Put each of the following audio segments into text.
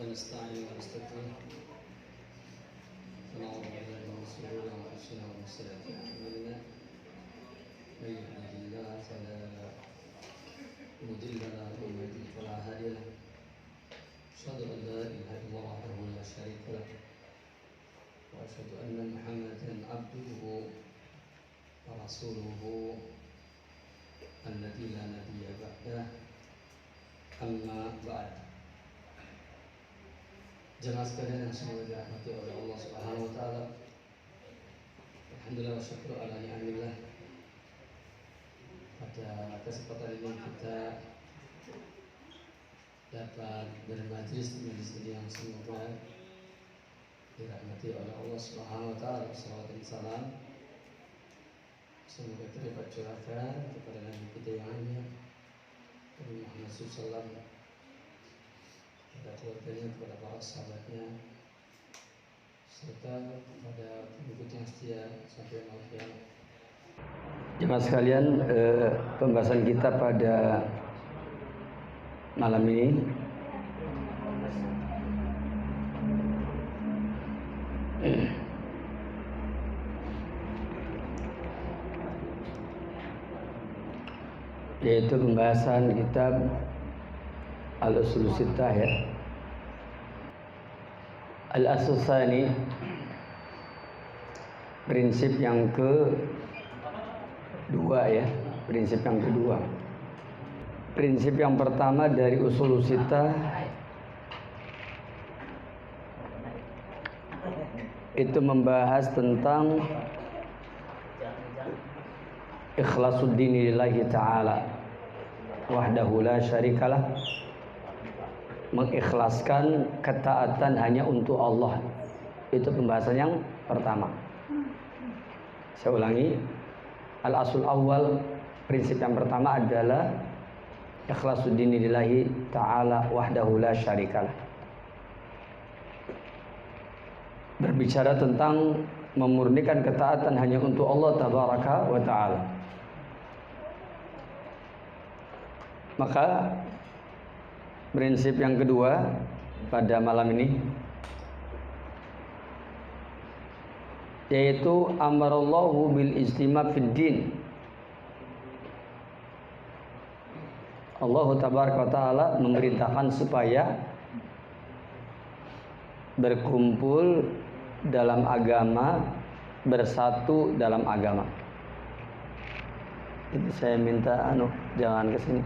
ونستعين ونستغفره ونعوذ بالله من شرور انفسنا ومن سيئات اعمالنا من يهده الله فلا مضل له ومن يضلل فلا هادي له اشهد ان لا اله الا الله وحده لا شريك له واشهد ان محمدا عبده ورسوله الذي لا نبي بعده amma ba'd. Jemaah sekalian yang semoga dirahmati oleh Allah Subhanahu wa taala. Alhamdulillah wa syukur ala ni'amillah. Pada kesempatan ini kita dapat bermajlis di majlis ini yang semoga dirahmati oleh Allah Subhanahu wa taala. Salawat dan salam semoga terdapat curahkan kepada Nabi kita yang mulia Nabi Muhammad SAW, kepada keluarganya, kepada para sahabatnya, serta kepada pengikut yang setia sampai malam kiamat. Jemaah sekalian, pembahasan kita pada malam ini yaitu pembahasan kitab Al-Usul Sittah ya. Al-Asl Tsani, prinsip yang kedua ya, prinsip yang kedua. Prinsip yang pertama dari Usul Sittah itu membahas tentang ikhlasuddin lillahi ta'ala wahdahu la syarikalah, mengikhlaskan ketaatan hanya untuk Allah. Itu pembahasan yang pertama. Saya ulangi, al-asul awal, prinsip yang pertama adalah ikhlasuddin lillahi ta'ala wahdahu la syarikalah, berbicara tentang memurnikan ketaatan hanya untuk Allah tabaraka wa ta'ala. Maka prinsip yang kedua pada malam ini yaitu amarallahu bil istima' fid din. Allah tabaraka wa ta'ala memerintahkan supaya berkumpul dalam agama, bersatu dalam agama. Jadi saya minta jangan ke sini.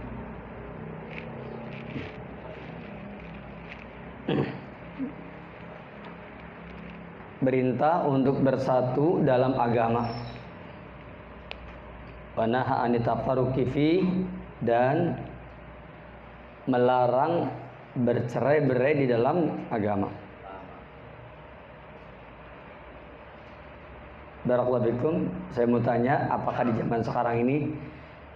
Perintah untuk bersatu dalam agama. Wa nahaa an tafarruqi fi, dan melarang bercerai-berai di dalam agama. Barakallahu fikum. Saya mau tanya, apakah di zaman sekarang ini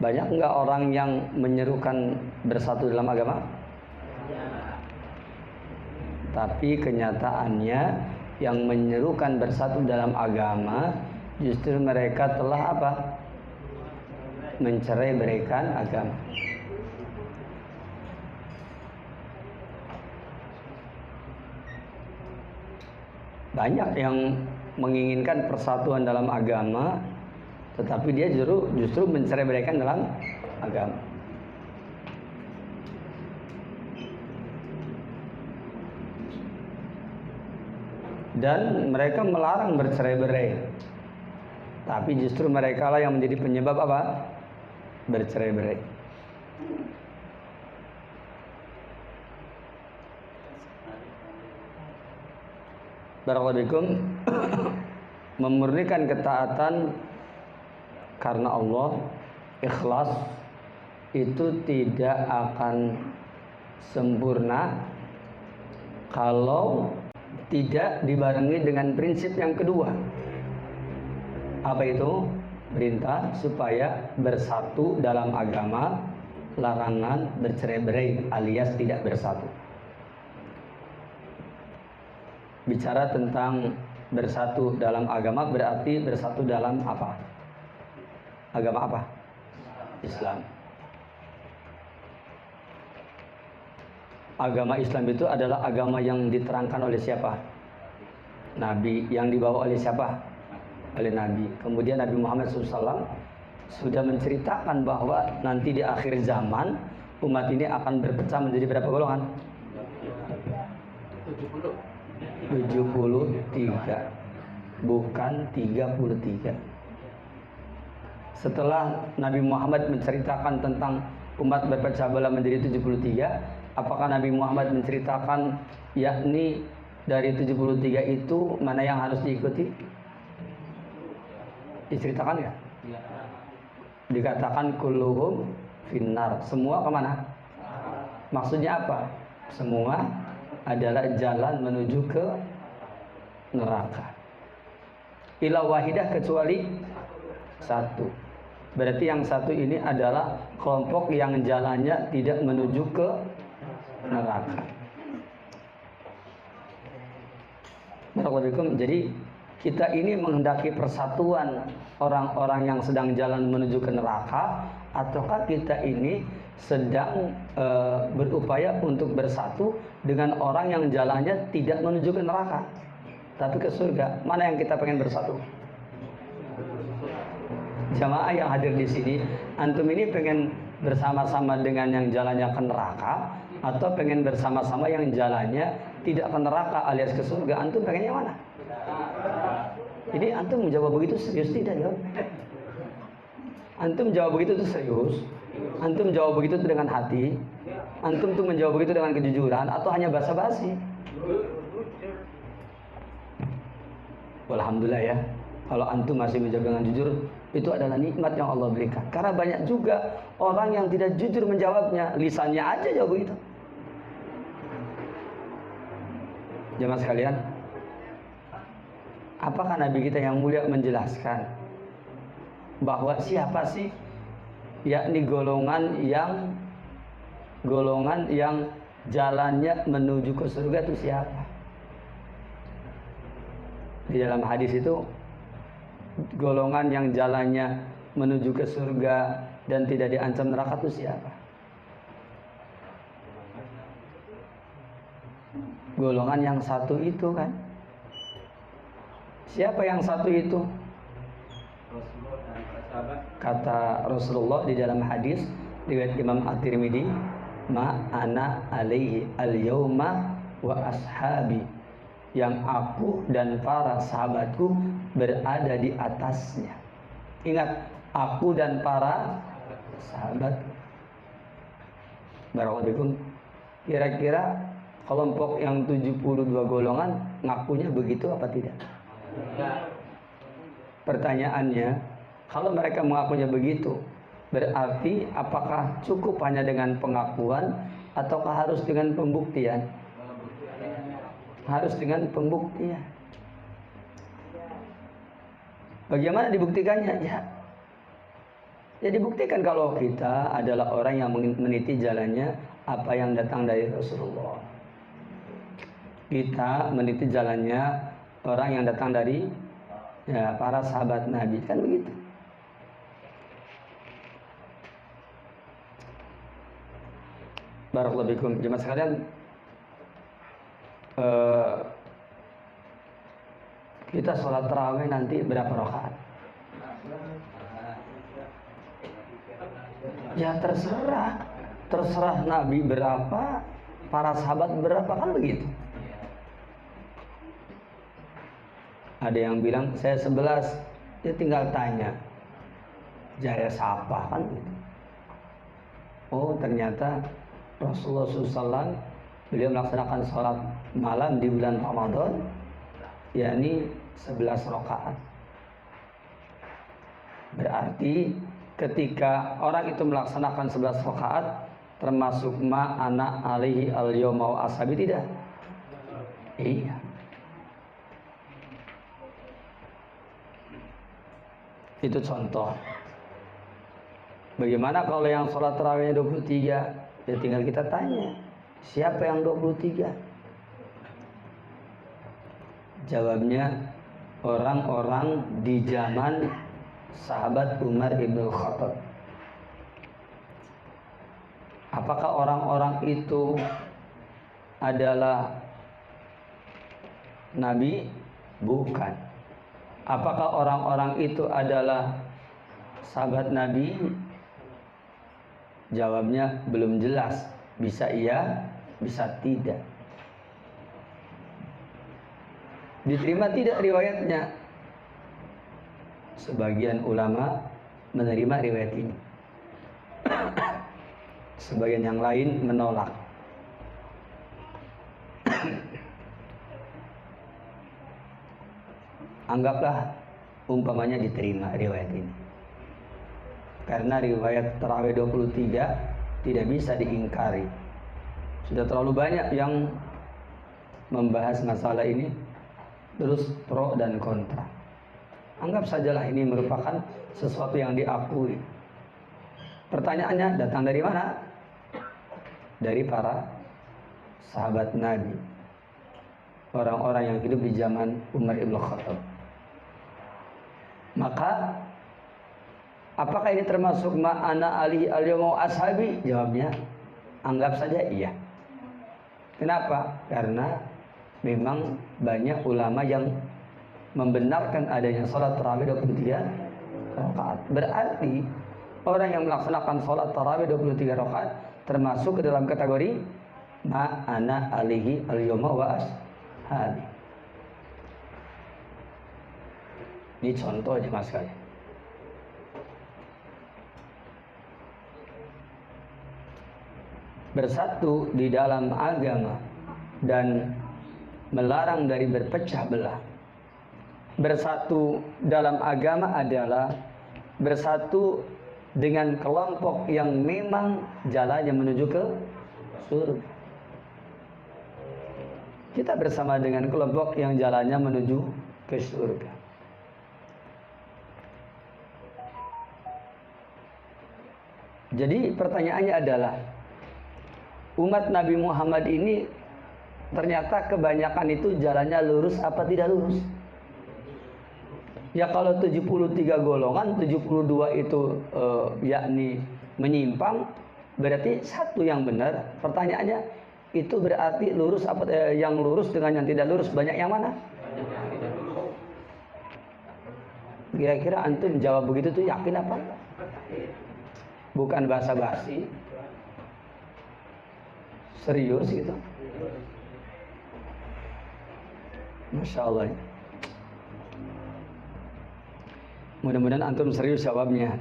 banyak enggak orang yang menyerukan bersatu dalam agama? Tapi kenyataannya yang menyerukan bersatu dalam agama justru mereka telah apa? Mencerai-beraikan agama. Banyak yang menginginkan persatuan dalam agama, tetapi dia justru mencerai-beraikan dalam agama. Dan mereka melarang bercerai-berai, tapi justru mereka lah yang menjadi penyebab apa? Bercerai-berai. Barakallahu fikum. Memurnikan ketaatan karena Allah, ikhlas, itu tidak akan sempurna kalau tidak dibarengi dengan prinsip yang kedua. Apa itu? Perintah supaya bersatu dalam agama, larangan bercerai-berai alias tidak bersatu. Bicara tentang bersatu dalam agama berarti bersatu dalam apa? Agama apa? Islam. agama Islam itu adalah agama yang diterangkan oleh siapa? Nabi. Yang dibawa oleh siapa? Oleh Nabi. Kemudian Nabi Muhammad SAW sudah menceritakan bahwa nanti di akhir zaman umat ini akan berpecah menjadi berapa golongan? 73, bukan 33. Setelah Nabi Muhammad menceritakan tentang umat berpecah belah menjadi 73, apakah Nabi Muhammad menceritakan yakni dari 73 itu mana yang harus diikuti? Diceritakan ya? Dikatakan kulluhum finnar, semua kemana? Maksudnya apa? Semua adalah jalan menuju ke neraka. Ila wahidah, kecuali satu. Berarti yang satu ini adalah kelompok yang jalannya tidak menuju ke neraka. Barakallahu. Jadi kita ini menghendaki persatuan orang-orang yang sedang jalan menuju ke neraka, ataukah kita ini sedang berupaya untuk bersatu dengan orang yang jalannya tidak menuju ke neraka tapi ke surga? Mana yang kita pengen bersatu? Jamaah yang hadir di sini, antum ini pengen bersama-sama dengan yang jalannya ke neraka atau pengen bersama-sama yang jalannya tidak ke neraka alias ke surga? Antum pengen yang mana? Jadi antum menjawab begitu serius tidak ya? Antum jawab begitu tuh serius? Antum jawab begitu tuh dengan hati? Antum tuh menjawab begitu dengan kejujuran atau hanya basa-basi? Alhamdulillah ya, kalau antum masih menjawab dengan jujur, itu adalah nikmat yang Allah berikan. Karena banyak juga orang yang tidak jujur menjawabnya, lisannya aja jawab begitu. Jemaah sekalian, apakah Nabi kita yang mulia menjelaskan bahwa siapa sih yakni golongan yang jalannya menuju ke surga itu siapa? Di dalam hadis itu, golongan yang jalannya menuju ke surga dan tidak diancam neraka itu siapa? Golongan yang satu itu kan. Siapa yang satu itu? Kata Rasulullah di dalam hadis riwayat Imam At-Tirmidzi, ma ana alaihi al-yauma wa ashabi, yang aku dan para sahabatku berada di atasnya. Ingat, aku dan para sahabat. Barakallahu. Kira-kira kelompok yang 72 golongan ngakunya begitu apa tidak? Pertanyaannya, kalau mereka mengakunya begitu, berarti apakah cukup hanya dengan pengakuan ataukah harus dengan pembuktian? Harus dengan pembuktian. Bagaimana dibuktikannya? Ya dibuktikan kalau kita adalah orang yang meniti jalannya apa yang datang dari Rasulullah. Kita meniti jalannya orang yang datang dari para sahabat Nabi, kan begitu. Barakallahu fikum. Jemaah sekalian, kita sholat tarawih nanti berapa rakaat? Ya terserah Nabi berapa, para sahabat berapa, kan begitu. Ada yang bilang saya 11, dia tinggal tanya jaya siapa, kan gitu. Oh ternyata Rasulullah SAW beliau melaksanakan sholat malam di bulan Ramadan, yakni 11 rakaat. Berarti ketika orang itu melaksanakan 11 rakaat, termasuk ma'ana alaihi al-yawma wa ashabi, tidak? Iya. Itu contoh. Bagaimana kalau yang sholat tarawihnya 23? Ya tinggal kita tanya, siapa yang 23? Jawabnya orang-orang di zaman sahabat Umar ibn Khattab. Apakah orang-orang itu adalah nabi? Bukan. Apakah orang-orang itu adalah sahabat Nabi? Jawabnya belum jelas. Bisa iya, bisa tidak. Diterima tidak riwayatnya? Sebagian ulama menerima riwayat ini. Sebagian yang lain menolak. Anggaplah umpamanya diterima riwayat ini. Karena riwayat Tarawih 23 tidak bisa diingkari. Sudah terlalu banyak yang membahas masalah ini, terus pro dan kontra. Anggap sajalah ini merupakan sesuatu yang diakui. Pertanyaannya datang dari mana? Dari para sahabat Nabi, orang-orang yang hidup di zaman Umar ibn Khattab. Maka apakah ini termasuk ma'ana ali al-yawma ashabi? Jawabnya anggap saja iya. Kenapa? Karena memang banyak ulama yang membenarkan adanya salat tarawih 23 rakaat. Berarti orang yang melaksanakan salat tarawih 23 rakaat termasuk ke dalam kategori ma'ana alihi al-yawma wa ashabi. Ini contoh aja mas sekalian. Bersatu di dalam agama dan melarang dari berpecah belah. Bersatu dalam agama adalah bersatu dengan kelompok yang memang jalannya menuju ke surga. Kita bersama dengan kelompok yang jalannya menuju ke surga. Jadi pertanyaannya adalah, umat Nabi Muhammad ini ternyata kebanyakan itu jalannya lurus apa tidak lurus? Ya kalau 73 golongan, 72 itu yakni menyimpang, berarti satu yang benar. Pertanyaannya, itu berarti lurus apa yang lurus dengan yang tidak lurus banyak yang mana? Kira-kira antum jawab begitu tuh yakin apa? Bukan basa-basi, serius gitu. Masya Allah. Mudah-mudahan antum serius jawabnya.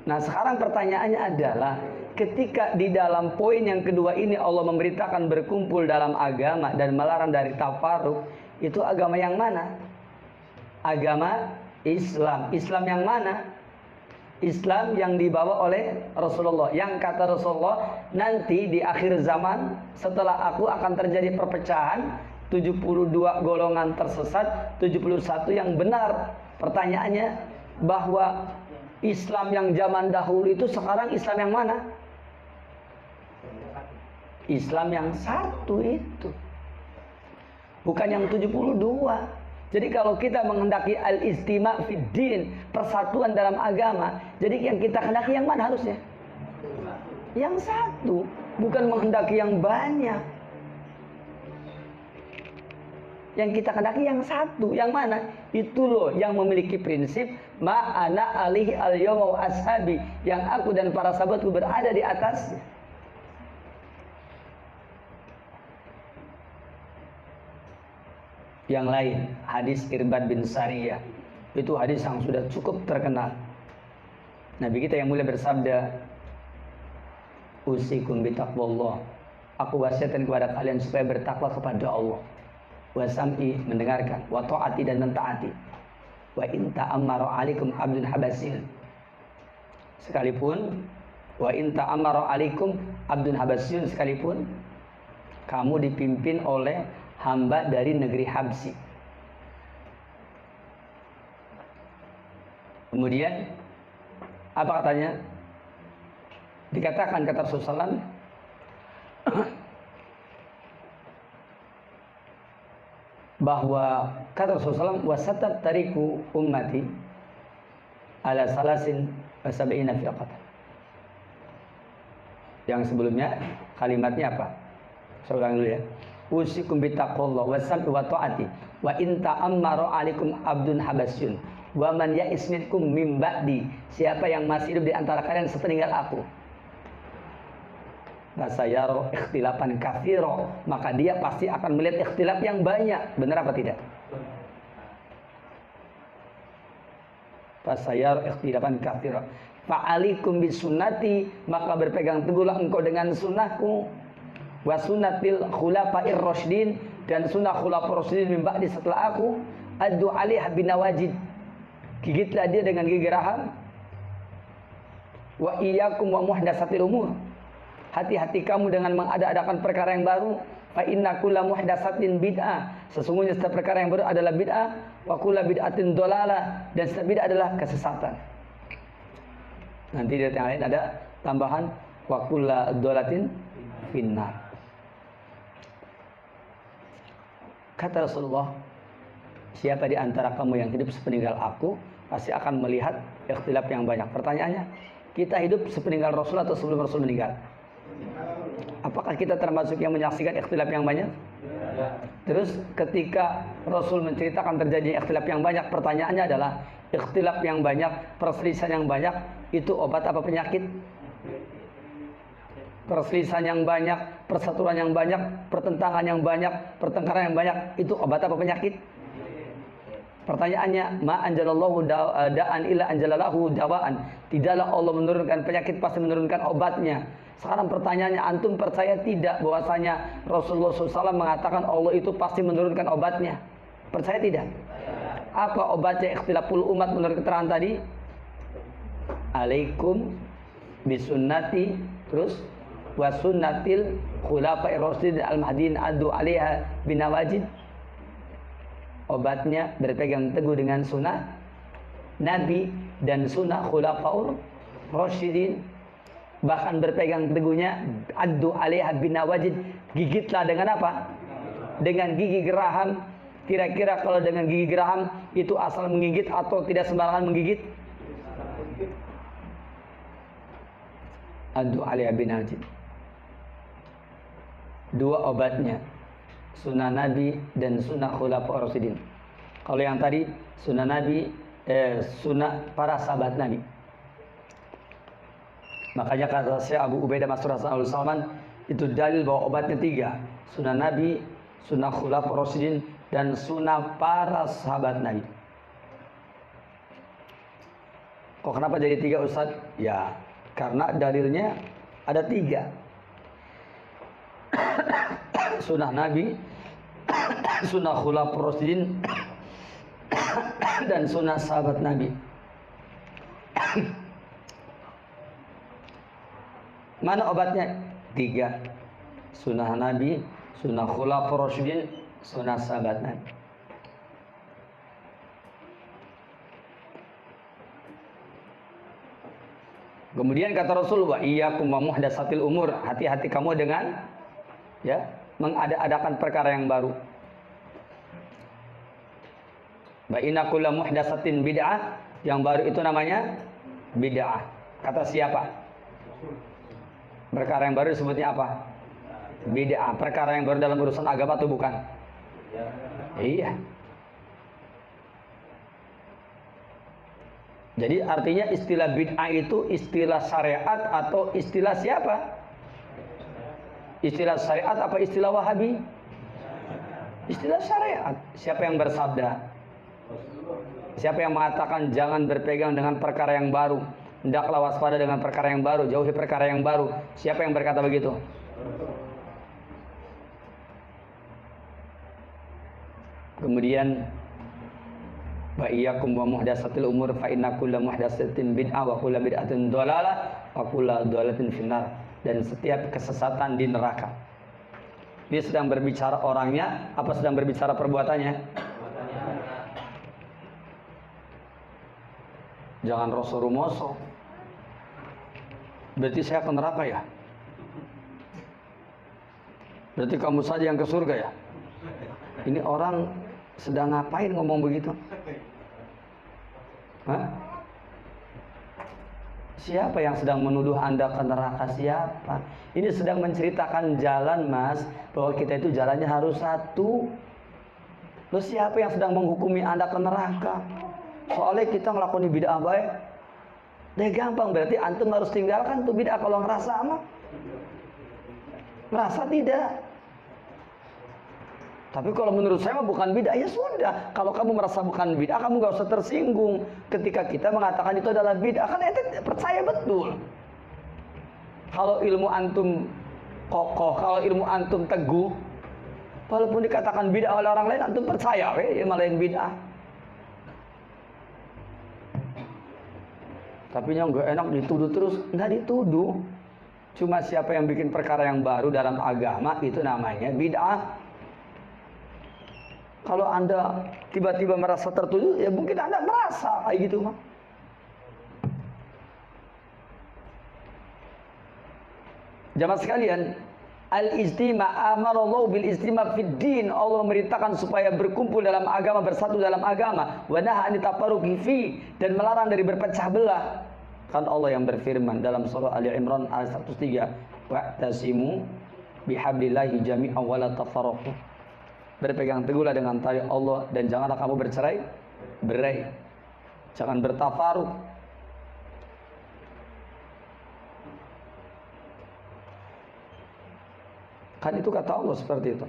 Nah sekarang pertanyaannya adalah, ketika di dalam poin yang kedua ini Allah memberitakan berkumpul dalam agama dan melarang dari tafarruq, itu agama yang mana? Agama Islam. Islam yang mana? Islam yang dibawa oleh Rasulullah. Yang kata Rasulullah, nanti di akhir zaman setelah aku akan terjadi perpecahan, 72 golongan tersesat, 71 yang benar. Pertanyaannya, bahwa Islam yang zaman dahulu itu sekarang Islam yang mana? Islam yang satu itu, bukan yang 72. Jadi kalau kita menghendaki al-istima' fid din, persatuan dalam agama, jadi yang kita hendaki yang mana harusnya? Yang satu, bukan menghendaki yang banyak. Yang kita hendaki yang satu, yang mana? Itu loh yang memiliki prinsip ma'ana alihi al-yawma wa ashabi, yang aku dan para sahabatku berada di atasnya. Yang lain, hadis Irbad bin Sariyah, itu hadis yang sudah cukup terkenal. Nabi kita yang mulia bersabda, usikum bitaqwallah, aku wasiatkan kepada kalian supaya bertakwa kepada Allah, wa sam'i, mendengarkan, wa ta'ati, dan mentaati, wa in ta'ammara 'alaikum abdun habasin, sekalipun, wa in ta'ammara 'alaikum abdun habasin, sekalipun kamu dipimpin oleh hamba dari negeri Habsi. Kemudian apa katanya? Dikatakan kata Rasulullah, bahwa kata Rasulullah, wasatab tariku ummati ala salasin wa sab'ina firqatan. Yang sebelumnya kalimatnya apa? Saya ulang dulu ya. Usikum bittaqullah wa sam'i wa ta'ati wa in ta'ammara 'alaikum abdun habasyun wa man ya'is minkum min ba'di. Siapa yang masih hidup di antara kalian sepeninggal aku, fasayara ikhtilafan katsira, maka dia pasti akan melihat ikhtilaf yang banyak. Benar apa tidak? Fasayara ikhtilafan katsira. Fa'alikum bisunnati, maka berpegang teguhlah engkau dengan sunnahku, wa sunnatil khulafa'ir rasyidin, dan sunnah khulafa'ir rasyidin min ba'di setelah aku, addu 'alaiha binawajid, gigitlah dia dengan gigi geraham. Wa iyyakum wa muhdatsatil umur, hati-hati kamu dengan mengada-adakan perkara yang baru. Fa inna kulla muhdatsatin bid'ah, sesungguhnya setiap perkara yang baru adalah bid'ah. Wa kulla bid'atin dhalalah, dan setiap bid'ah adalah kesesatan. Nanti di ayat yang lain ada tambahan wa kulla dhalalatin finnar. Kata Rasulullah, siapa di antara kamu yang hidup sepeninggal aku pasti akan melihat ikhtilaf yang banyak. Pertanyaannya, kita hidup sepeninggal Rasul atau sebelum Rasul meninggal? Apakah kita termasuk yang menyaksikan ikhtilaf yang banyak? Terus ketika Rasul menceritakan terjadinya ikhtilaf yang banyak, pertanyaannya adalah, ikhtilaf yang banyak, perselisihan yang banyak, itu obat apa penyakit? Perselisihan yang banyak, persatuan yang banyak, pertentangan yang banyak, pertengkaran yang banyak, itu obat apa penyakit? Pertanyaannya, ma anjalallahu da'an illa anjalalahu dawaan. Tidaklah Allah menurunkan penyakit, pasti menurunkan obatnya. Sekarang pertanyaannya, antum percaya tidak bahwasanya Rasulullah SAW mengatakan Allah itu pasti menurunkan obatnya? Percaya tidak? Apa obatnya ikhtilaful umat menurut keterangan tadi? Alaikum bisunnati, terus wa sunnatil khulafa'ir rasyidin al-mahdiyyin addu 'alaiha binawajid. Obatnya berpegang teguh dengan sunnah Nabi dan sunnah khulafa'ur rasyidin. Bahkan berpegang teguhnya addu 'alaiha binawajid, gigitlah dengan apa? Dengan gigi geraham. Kira-kira kalau dengan gigi geraham itu asal menggigit atau tidak sembarangan menggigit? Addu 'alaiha binawajid. Dua obatnya, sunnah Nabi dan sunnah khulafa'ur rasyidin. Kalau yang tadi sunnah Nabi, sunnah para sahabat Nabi. Makanya kata Syekh Abu Ubaidah Mas'ud Hasan Al-Salman, itu dalil bahwa obatnya tiga: sunnah Nabi, sunnah khulafa'ur rasyidin, dan sunnah para sahabat Nabi. Kok kenapa jadi tiga, Ustaz? Ya, karena dalilnya ada tiga. Sunnah Nabi, sunnah khulafa'ur rasyidin, dan sunnah sahabat Nabi. Mana obatnya? Tiga: sunnah Nabi, sunnah khulafa'ur rasyidin, sunnah sahabat Nabi. Kemudian kata Rasul, wa iyyakum wa muhdatsatil umur, hati-hati kamu dengan mengada-adakan perkara yang baru. Wa inna kulla muhdatsatin bid'ah, yang baru itu namanya bid'ah. Kata siapa? Perkara yang baru disebutnya apa? Bid'ah. Perkara yang baru dalam urusan agama atau bukan? Iya. Jadi artinya istilah bid'ah itu istilah syariat atau istilah siapa? Istilah syariat apa istilah Wahabi? Istilah syariat. Siapa yang bersabda? Siapa yang mengatakan jangan berpegang dengan perkara yang baru, hendaklah waspada dengan perkara yang baru, jauhi perkara yang baru? Siapa yang berkata begitu? Kemudian wa iyyakum wa muhdatsatil umur fa inna kulla muhdatsatin bid'ah wa kulla bid'atin dhalalah wa kulla dhalalatin finnar. Dan setiap kesesatan di neraka. Dia sedang berbicara orangnya apa sedang berbicara perbuatannya? Jangan roso-rumoso. Berarti saya ke neraka ya? Berarti kamu saja yang ke surga ya? Ini orang sedang ngapain ngomong begitu? Hah? Siapa yang sedang menuduh Anda ke neraka? Siapa? Ini sedang menceritakan jalan, Mas, bahwa kita itu jalannya harus satu. Loh, siapa yang sedang menghukumi Anda ke neraka? Soalnya kita ngelakuin bid'ah baik. Deh gampang, berarti antum harus tinggalkan tuh bid'ah kalau ngerasa mah. Ngerasa tidak. Tapi kalau menurut saya mah bukan bid'ah, ya sudah. Kalau kamu merasa bukan bid'ah, kamu gak usah tersinggung ketika kita mengatakan itu adalah bid'ah. Kan ente percaya betul. Kalau ilmu antum kokoh, kalau ilmu antum teguh, walaupun dikatakan bid'ah oleh orang lain, antum percaya, ya malah yang bid'ah. Tapi yang gak enak dituduh terus, nggak dituduh. Cuma siapa yang bikin perkara yang baru dalam agama, itu namanya bid'ah. Kalau Anda tiba-tiba merasa tertuduh, ya mungkin Anda merasa kayak gitu mah. Jamaah sekalian, al-istima' amarallahu bil istima' fid din. Allah memerintahkan supaya berkumpul dalam agama, bersatu dalam agama. Wa nahaa an tafarruqi fi, dan melarang dari berpecah belah. Kan Allah yang berfirman dalam surah Ali Imran ayat 103, wa'tasimu bihablillahi jami'an wa la tafarraqu. Berpegang teguhlah dengan tali Allah dan janganlah kamu bercerai-berai. Jangan bertafaruk. Kan itu kata Allah seperti itu.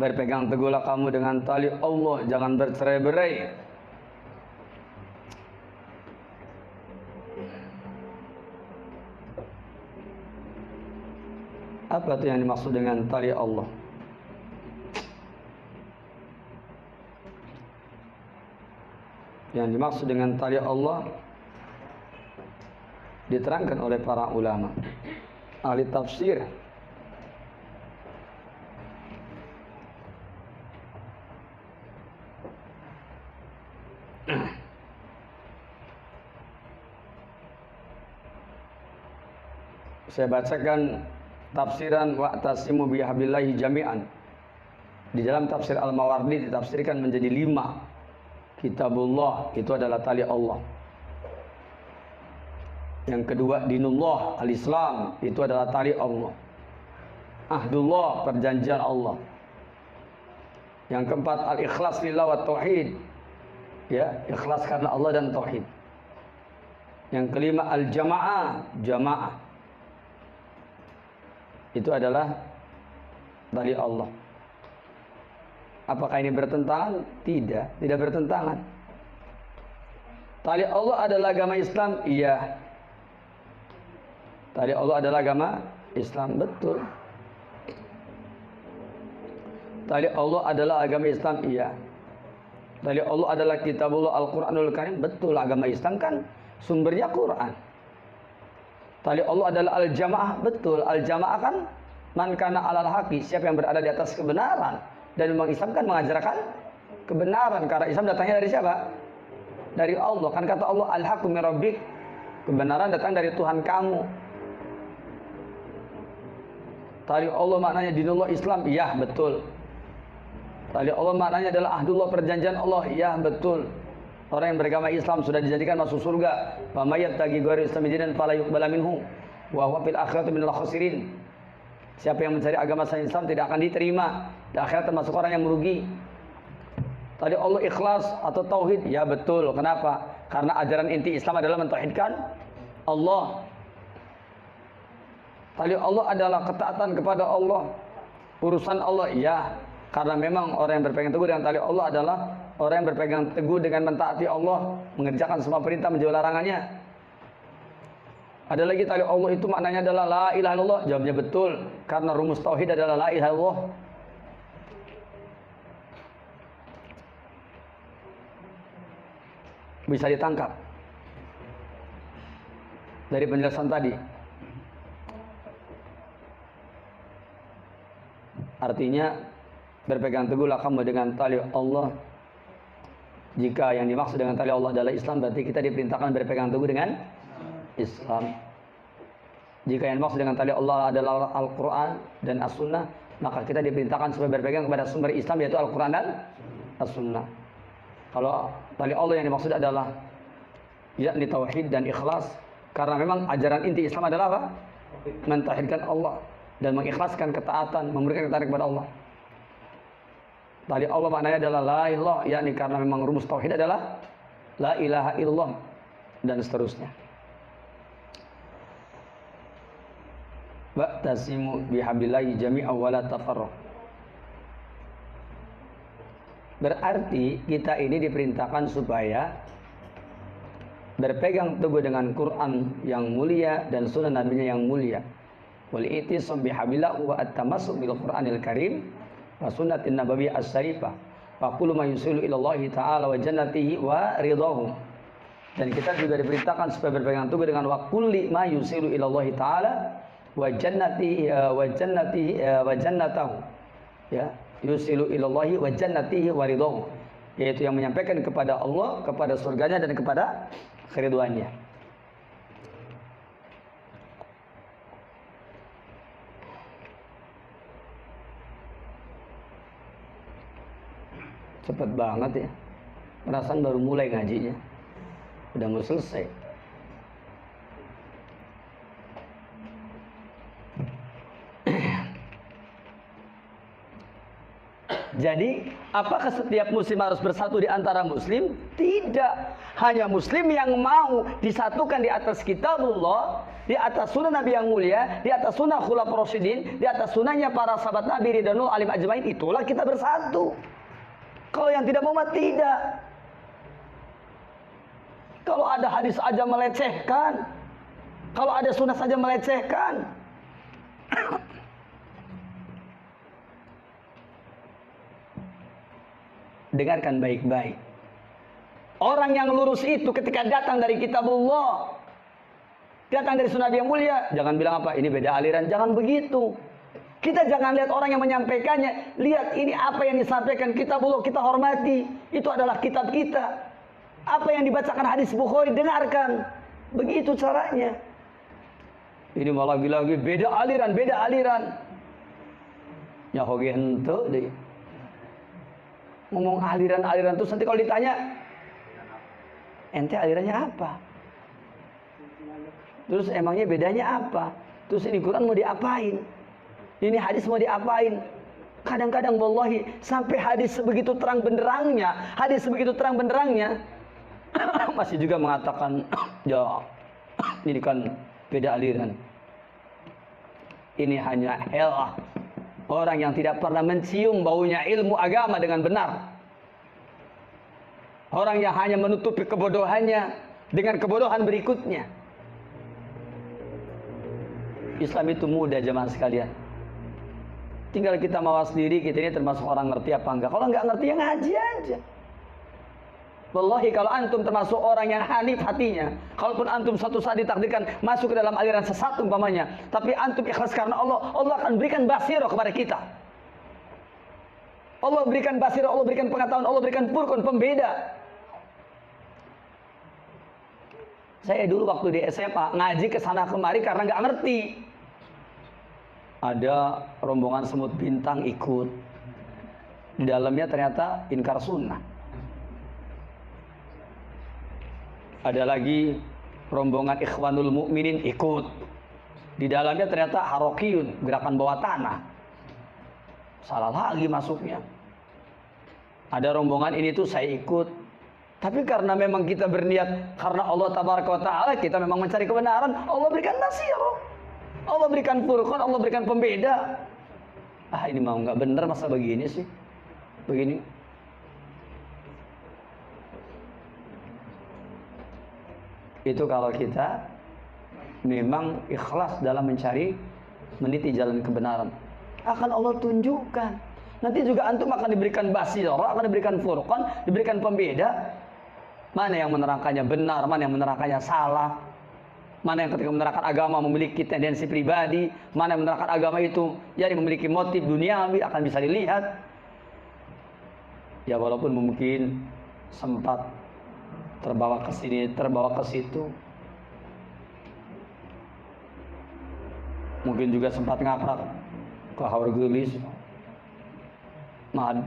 Berpegang teguhlah kamu dengan tali Allah, jangan bercerai-berai. Apa itu yang dimaksud dengan tali Allah? Yang dimaksud dengan tali Allah diterangkan oleh para ulama, ahli tafsir. Saya bacakan tafsiran wa'tasimu bihablillahi jami'an. Di dalam tafsir Al-Mawardi ditafsirkan menjadi 5. Kitabullah itu adalah tali Allah. Yang kedua dinullah al-Islam itu adalah tali Allah. Ahdullah perjanjian Allah. Yang keempat al-ikhlas lillah wa tauhid. Ya, ikhlas karena Allah dan tauhid. Yang kelima al-jamaah, jamaah. Itu adalah tali Allah. Apakah ini bertentangan? Tidak, tidak bertentangan. Tali Allah adalah agama Islam? Iya. Tali Allah adalah agama Islam, betul. Tali Allah adalah agama Islam? Iya. Tali Allah adalah kitabullah Al-Quranul Karim? Betul, agama Islam kan sumbernya Quran. Tali Allah adalah al-jamaah, betul. Al-jamaah kan man kana alal haqi, siapa yang berada di atas kebenaran. Dan memang Islam kan mengajarkan kebenaran, karena Islam datangnya dari siapa? Dari Allah. Kan kata Allah al-haqqu min rabbik, kebenaran datang dari Tuhan kamu. Tali Allah maknanya dinullah Islam, iya betul. Tali Allah maknanya adalah ahdullah perjanjian Allah, iya betul. Orang yang beragama Islam sudah dijadikan masuk surga. Wa may yattaqi ghayra islami dinan fala yuqbala minhu wa huwa fil akhirati minal khasirin. Siapa yang mencari agama selain Islam tidak akan diterima. Di akhirat termasuk orang yang merugi. Tadi Allah ikhlas atau tauhid? Ya betul. Kenapa? Karena ajaran inti Islam adalah mentauhidkan Allah. Tadi Allah adalah ketaatan kepada Allah. Urusan Allah, ya. Karena memang orang yang berpegang teguh dengan tali Allah adalah orang yang berpegang teguh dengan mentaati Allah, mengerjakan semua perintah, menjauhi larangannya. Ada lagi tali Allah itu maknanya adalah la ilaha illallah. Jawabnya betul, karena rumus tauhid adalah la ilaha illallah. Bisa ditangkap dari penjelasan tadi. Artinya berpegang teguhlah kamu dengan tali Allah. Jika yang dimaksud dengan tali Allah adalah Islam, berarti kita diperintahkan berpegang teguh dengan Islam. Jika yang dimaksud dengan tali Allah adalah Al-Quran dan As-Sunnah, maka kita diperintahkan supaya berpegang kepada sumber Islam, yaitu Al-Quran dan as-sunnah. Kalau tali Allah yang dimaksud adalah yakni tauhid dan ikhlas, karena memang ajaran inti Islam adalah apa? Mentauhidkan Allah dan mengikhlaskan ketaatan, memberikan ketaatan kepada Allah. Tali Allah maknanya adalah la ilah, yakni karena memang rumus tauhid adalah la ilaha illallah dan seterusnya. Wa'tasimu bihablillahi jami'an wa la tafarraqu. Berarti kita ini diperintahkan supaya berpegang teguh dengan Quran yang mulia dan sunnah nabinya yang mulia. Wal itisam bihablillah wa at-tamassuk bil Qur'anil Karim wa sunnatin nabawiyyah as-syarifah. Wa kullu ma yusilu ila Allah ta'ala wa jannatihi wa ridahu. Dan kita juga diperintahkan supaya berpegang teguh dengan wa kulli ma yusilu ila Allah ta'ala wa jannatihi wa jannatahu. Ya, yusilu ilallahi wa jannatihi wa ridahu, yaitu yang menyampaikan kepada Allah, kepada surganya dan kepada keriduannya. Cepat banget ya, perasaan baru mulai ngajinya udah mau selesai. Jadi, apakah setiap muslim harus bersatu di antara muslim? Tidak. Hanya muslim yang mau disatukan di atas kitabullah, di atas sunnah Nabi yang mulia, di atas sunnah khulafur rasyidin, di atas sunnahnya para sahabat Nabi ridwanul alim ajmain, itulah kita bersatu. Kalau yang tidak mau mah tidak. Kalau ada hadis aja melecehkan, kalau ada sunnah saja melecehkan. Dengarkan baik-baik. Orang yang lurus itu ketika datang dari kitabullah, datang dari sunnah yang mulia, jangan bilang apa, ini beda aliran, jangan begitu. Kita jangan lihat orang yang menyampaikannya, lihat ini apa yang disampaikan kitabullah, kita hormati. Itu adalah kitab kita. Apa yang dibacakan hadis Bukhari, dengarkan. Begitu caranya. Ini malah lagi-lagi beda aliran, beda aliran. Ya hoge henteu deh. Ngomong aliran-aliran terus nanti kalau ditanya, ente alirannya apa? Terus emangnya bedanya apa? Terus ini Quran mau diapain? Ini hadis mau diapain? Kadang-kadang wallahi sampai hadis sebegitu terang benderangnya, masih juga mengatakan, ya ini kan beda aliran. Ini hanya helah. Orang yang tidak pernah mencium baunya ilmu agama dengan benar. Orang yang hanya menutupi kebodohannya dengan kebodohan berikutnya. Islam itu mudah jemaah sekalian. Tinggal kita mawas diri, kita ini termasuk orang ngerti apa enggak. Kalau enggak ngerti ya ngaji aja. Wallahi kalau antum termasuk orang yang hanif hatinya, kalaupun antum suatu saat ditakdirkan masuk ke dalam aliran sesat umpamanya, tapi antum ikhlas karena Allah, Allah akan berikan basirah kepada kita. Allah berikan basirah, Allah berikan pengetahuan, Allah berikan furqan, pembeda. Saya dulu waktu di SMA ngaji ke sana kemari karena nggak ngerti. Ada rombongan semut bintang ikut. Di dalamnya ternyata inkar sunnah. Ada lagi rombongan Ikhwanul Mukminin ikut. Di dalamnya ternyata Harokiyun, gerakan bawah tanah. Salah lagi masuknya. Ada rombongan ini tuh saya ikut. Tapi karena memang kita berniat karena Allah Tabaraka wa Ta'ala, kita memang mencari kebenaran, Allah berikan basirah. Allah berikan furqan, Allah berikan pembeda. Ah ini mau nggak bener masa begini sih? Begini. Itu kalau kita memang ikhlas dalam mencari meniti jalan kebenaran, akan Allah tunjukkan. Nanti juga antum akan diberikan basirah, akan diberikan furqan, diberikan pembeda. Mana yang menerangkannya benar, mana yang menerangkannya salah. Mana yang ketika menerangkan agama memiliki tendensi pribadi, mana yang menerangkan agama itu yang memiliki motif duniawi akan bisa dilihat. Ya walaupun mungkin sempat terbawa ke sini, terbawa ke situ. Mungkin juga sempat ngaprak ke haur gelis. Nah,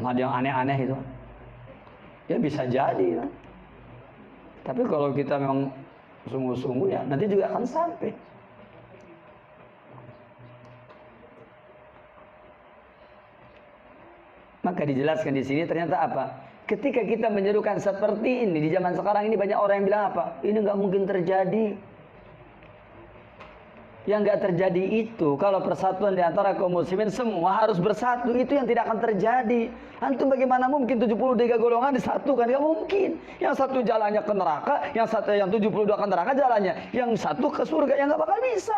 Ada yang aneh-aneh itu. Ya bisa jadi kan. Tapi kalau kita memang sungguh-sungguh ya nanti juga akan sampai. Maka dijelaskan di sini ternyata apa? Ketika kita menyerukan seperti ini di zaman sekarang ini banyak orang yang bilang apa? Ini nggak mungkin terjadi. Yang nggak terjadi itu kalau persatuan di antara kaum muslimin semua harus bersatu, itu yang tidak akan terjadi. Antum bagaimana mungkin 73 golongan disatukan? Nggak mungkin. Yang satu jalannya ke neraka, yang 72 ke neraka jalannya, yang satu ke surga, yang nggak bakal bisa.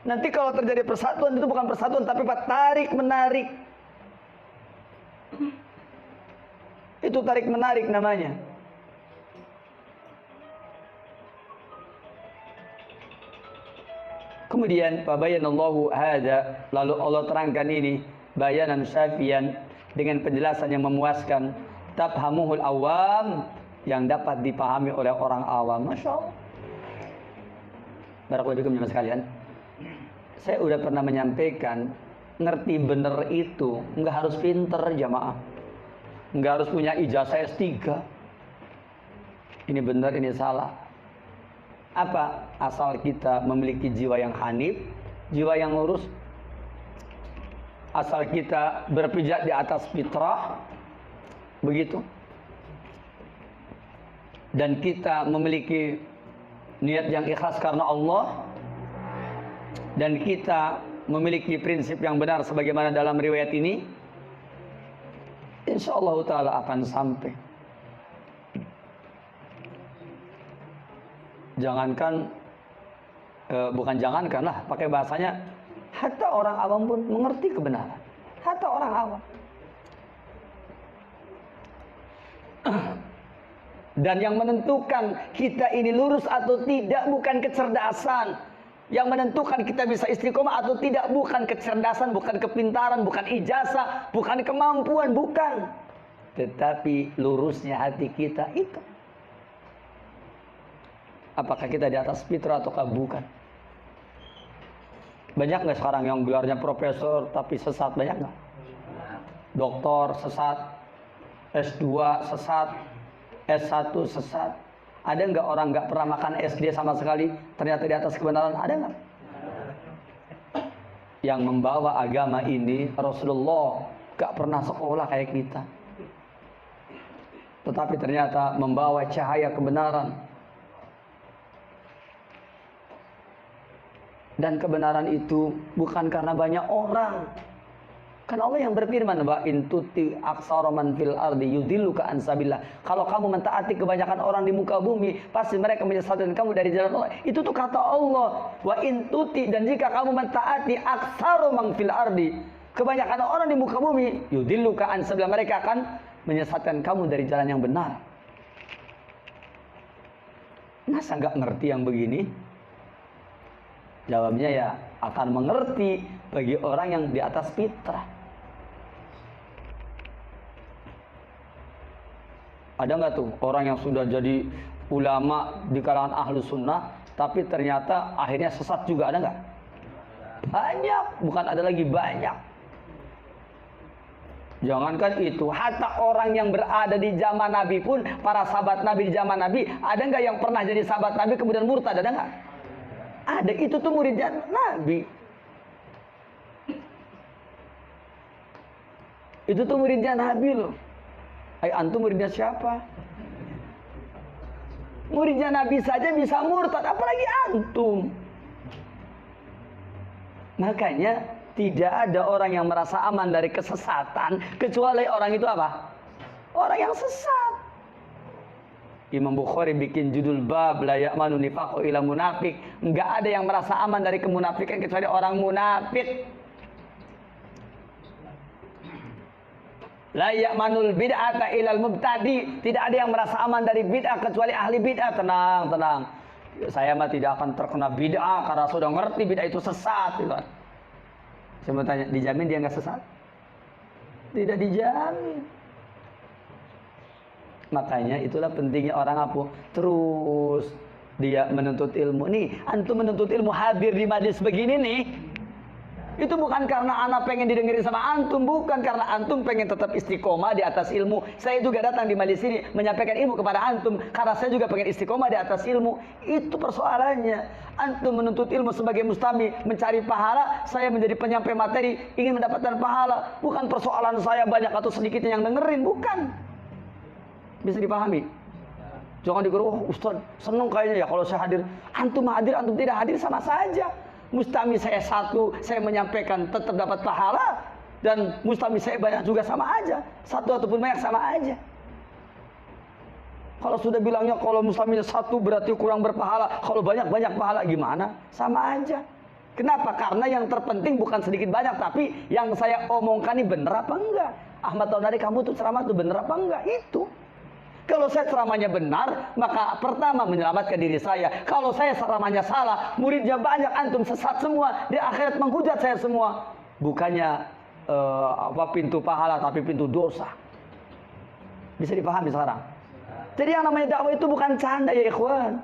Nanti kalau terjadi persatuan itu bukan persatuan tapi tarik menarik. Itu tarik menarik namanya. Kemudian fabayanallahu hada, lalu Allah terangkan ini bayanan syafian dengan penjelasan yang memuaskan, tafhamuhul awam, yang dapat dipahami oleh orang awam. Masya Allah. Barakallahu fikum sekalian. Saya udah pernah menyampaikan, ngerti bener itu nggak harus pinter jamaah, nggak harus punya ijazah S3. Ini benar, ini salah. Apa? Asal kita memiliki jiwa yang hanif, jiwa yang lurus, asal kita berpijak di atas fitrah, begitu, dan kita memiliki niat yang ikhlas karena Allah, dan kita memiliki prinsip yang benar sebagaimana dalam riwayat ini, insyaallah ta'ala akan sampai. Jangankan bukan jangankan lah, pakai bahasanya hatta orang awam pun mengerti kebenaran. Hatta orang awam. Dan yang menentukan kita ini lurus atau tidak bukan kecerdasan. Yang menentukan kita bisa istiqomah atau tidak bukan kecerdasan, bukan kepintaran, bukan ijazah, bukan kemampuan, bukan. Tetapi lurusnya hati kita itu. Apakah kita di atas fitrah ataukah bukan? Banyak nggak sekarang yang gelarnya profesor tapi sesat? Banyak nggak? Doktor sesat, S2 sesat, S1 sesat. Ada nggak orang nggak pernah makan SD sama sekali ternyata di atas kebenaran? Ada nggak? Yang membawa agama ini Rasulullah nggak pernah sekolah kayak kita, tetapi ternyata membawa cahaya kebenaran. Dan kebenaran itu bukan karena banyak orang. Kan Allah yang berfirman, wa in tuti aksara man fil ardi yudilluka an sabillah. Kalau kamu mentaati kebanyakan orang di muka bumi, pasti mereka menyesatkan kamu dari jalan Allah. Itu tuh kata Allah. Wa in tuti, dan jika kamu mentaati aksara man fil ardi, kebanyakan orang di muka bumi, yudilluka an sabillah, mereka akan menyesatkan kamu dari jalan yang benar. Masa nggak ngerti yang begini? Jawabnya ya akan mengerti bagi orang yang di atas fitrah. Ada nggak tuh orang yang sudah jadi ulama di kalangan ahlu sunnah tapi ternyata akhirnya sesat juga? Ada nggak? Banyak, bukan ada lagi, banyak. Jangankan itu, hatta orang yang berada di zaman Nabi pun, para sahabat Nabi di zaman Nabi, ada nggak yang pernah jadi sahabat Nabi kemudian murtad? Ada nggak? Ada, itu tuh muridnya Nabi. Itu tuh muridnya Nabi loh. Antum muridnya siapa? Muridnya Nabi saja bisa murtad, apalagi antum. Makanya tidak ada orang yang merasa aman dari kesesatan kecuali orang itu apa? Orang yang sesat. Imam Bukhari bikin judul bab la ya'manu nifaqu ila munafik. Enggak ada yang merasa aman dari kemunafikan kecuali orang munafik. La ya'manul bid'ata ilal mubtadi. Tidak ada yang merasa aman dari bid'ah kecuali ahli bid'ah. Tenang, tenang. Saya mah tidak akan terkena bid'ah karena sudah ngerti bid'ah itu sesat. Gitu. Saya mau tanya, dijamin dia nggak sesat? Tidak dijamin. Makanya itulah pentingnya orang apa? Terus dia menuntut ilmu. Nih, antum menuntut ilmu hadir di majlis begini nih. Itu bukan karena anak pengen didengerin sama antum, bukan karena antum pengen tetap istiqomah di atas ilmu. Saya juga datang di majelis ini menyampaikan ilmu kepada antum karena saya juga pengen istiqomah di atas ilmu. Itu persoalannya. Antum menuntut ilmu sebagai mustami, mencari pahala, saya menjadi penyampai materi, ingin mendapatkan pahala. Bukan persoalan saya banyak atau sedikitnya yang dengerin, bukan. Bisa dipahami? Jangan dikira, oh Ustaz seneng kayaknya ya kalau saya hadir. Antum hadir, antum tidak hadir sama saja. Mustami saya satu, saya menyampaikan tetap dapat pahala. Dan mustami saya banyak juga sama aja. Satu ataupun banyak sama aja. Kalau sudah bilangnya kalau mustaminya satu berarti kurang berpahala. Kalau banyak-banyak pahala gimana? Sama aja. Kenapa? Karena yang terpenting bukan sedikit banyak. Tapi yang saya omongkan ini benar apa enggak? Ahmad Taudari, kamu tuh ceramah tuh benar apa enggak? Itu. Kalau saya ceramahnya benar, maka pertama menyelamatkan diri saya. Kalau saya ceramahnya salah, muridnya banyak, antum sesat semua, di akhirat menghujat saya semua. Bukannya pintu pahala, tapi pintu dosa. Bisa dipahami sekarang? Jadi yang namanya dakwah itu bukan canda ya ikhwan.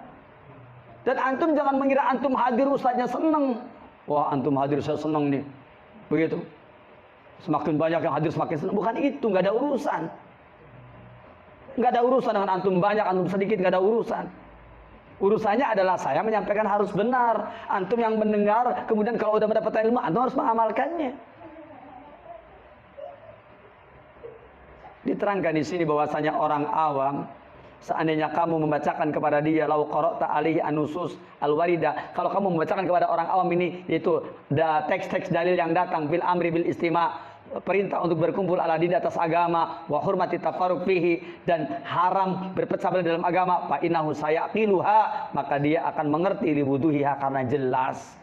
Dan antum jangan mengira antum hadir ustaznya seneng. Wah antum hadir saya seneng nih. Begitu. Semakin banyak yang hadir semakin seneng. Bukan itu, nggak ada urusan. Nggak ada urusan dengan antum banyak, antum sedikit, nggak ada urusan. Urusannya adalah saya menyampaikan harus benar. Antum yang mendengar, kemudian kalau udah mendapatkan ilmu, antum harus mengamalkannya. Diterangkan di sini bahwasanya orang awam, seandainya kamu membacakan kepada dia lau qara'ta alaihi anusus al-warida, kalau kamu membacakan kepada orang awam ini, yaitu teks-teks dalil yang datang bil amri bil istima', perintah untuk berkumpul ala din atas agama, wa hurmati tafarruq fihi, dan haram berpecah belah dalam agama, fa innahu sayaqiluha, maka dia akan mengerti li wuduhiha karena jelas.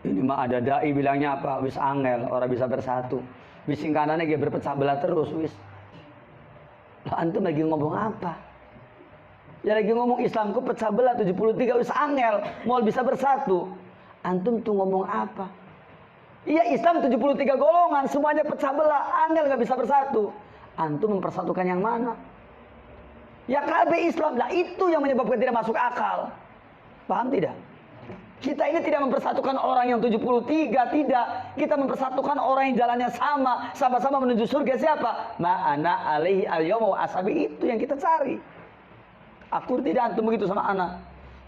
Ini mah ada dai bilangnya apa? Wis angel, orang bisa bersatu. Wis singkanannya dia berpecah belah terus wis. Lah antum lagi ngomong apa? Ya lagi ngomong Islamku pecah belah 73 wis angel, mau bisa bersatu. Antum tuh ngomong apa? Iya Islam 73 golongan, semuanya pecah belah, angel nggak bisa bersatu. Antum mempersatukan yang mana? Ya KB Islam, lah itu yang menyebabkan tidak masuk akal. Paham tidak? Kita ini tidak mempersatukan orang yang 73, tidak. Kita mempersatukan orang yang jalannya sama, sama-sama menuju surga. Siapa? Ma'ana alaihi al-yawma wa ashabi, itu yang kita cari. Akur tidak antum begitu sama anak.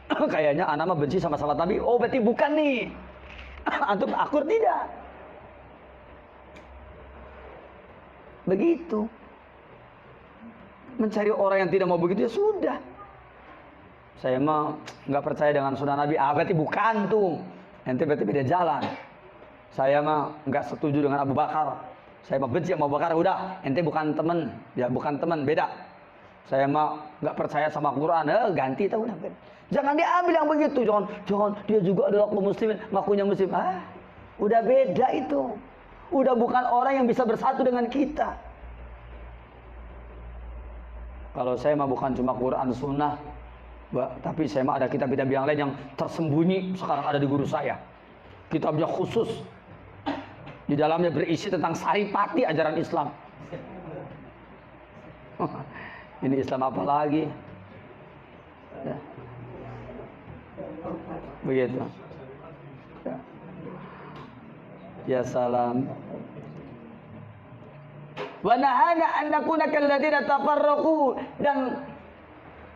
Kayaknya anak mah benci sama sahabat Nabi. Oh berarti bukan nih. Antum akur tidak. Begitu. Mencari orang yang tidak mau begitu ya sudah. Saya mah nggak percaya dengan sunnah Nabi. Ah berarti bukan tuh. Ente berarti beda jalan. Saya mah nggak setuju dengan Abu Bakar. Saya mah benci sama Abu Bakar. Udah, ente bukan teman. Ya bukan teman, beda. Saya mah nggak percaya sama Quran. Ganti tahu udah. Jangan diambil yang begitu. Jangan dia juga adalah kaum muslimin, ngakunya muslim. Ah, udah beda itu. Udah bukan orang yang bisa bersatu dengan kita. Kalau saya mah bukan cuma Quran sunnah, tapi saya mah ada kitab-kitab yang lain yang tersembunyi sekarang ada di guru saya. Kitabnya khusus. Di dalamnya berisi tentang saripati ajaran Islam. Ini Islam apa lagi? Ya. Begitu. Ya salam. Wa nahana an nakuna kalladzina tafarraqu, dan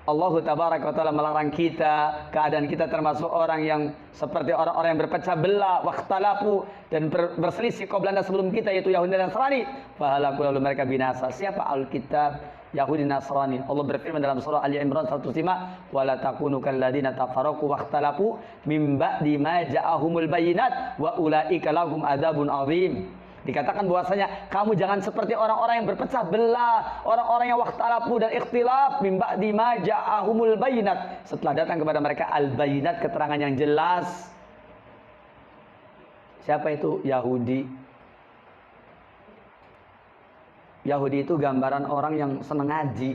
Allah tabaraka wa taala melarang kita, keadaan kita termasuk orang yang seperti orang-orang yang berpecah belah, wakhtalafu, dan berselisih qablana sebelum kita, yaitu Yahudi dan Nasrani. Fa halaku, lalu mereka binasa. Siapa Alkitab? Yahudi Nasrani. Allah berfirman dalam surah Ali Imran 105, "Wala takunu kalladzina tafarraqu wakhtalafu mim ba'di ma ja'ahumul bayyinat wa ulaika lahum adzabun 'adzim." Dikatakan bahwasanya kamu jangan seperti orang-orang yang berpecah belah, orang-orang yang wakhtalafu dan ikhtilaf mim ba'di ma ja'ahumul bayyinat, setelah datang kepada mereka al-bayyinat, keterangan yang jelas. Siapa itu? Yahudi. Yahudi itu gambaran orang yang senang ngaji.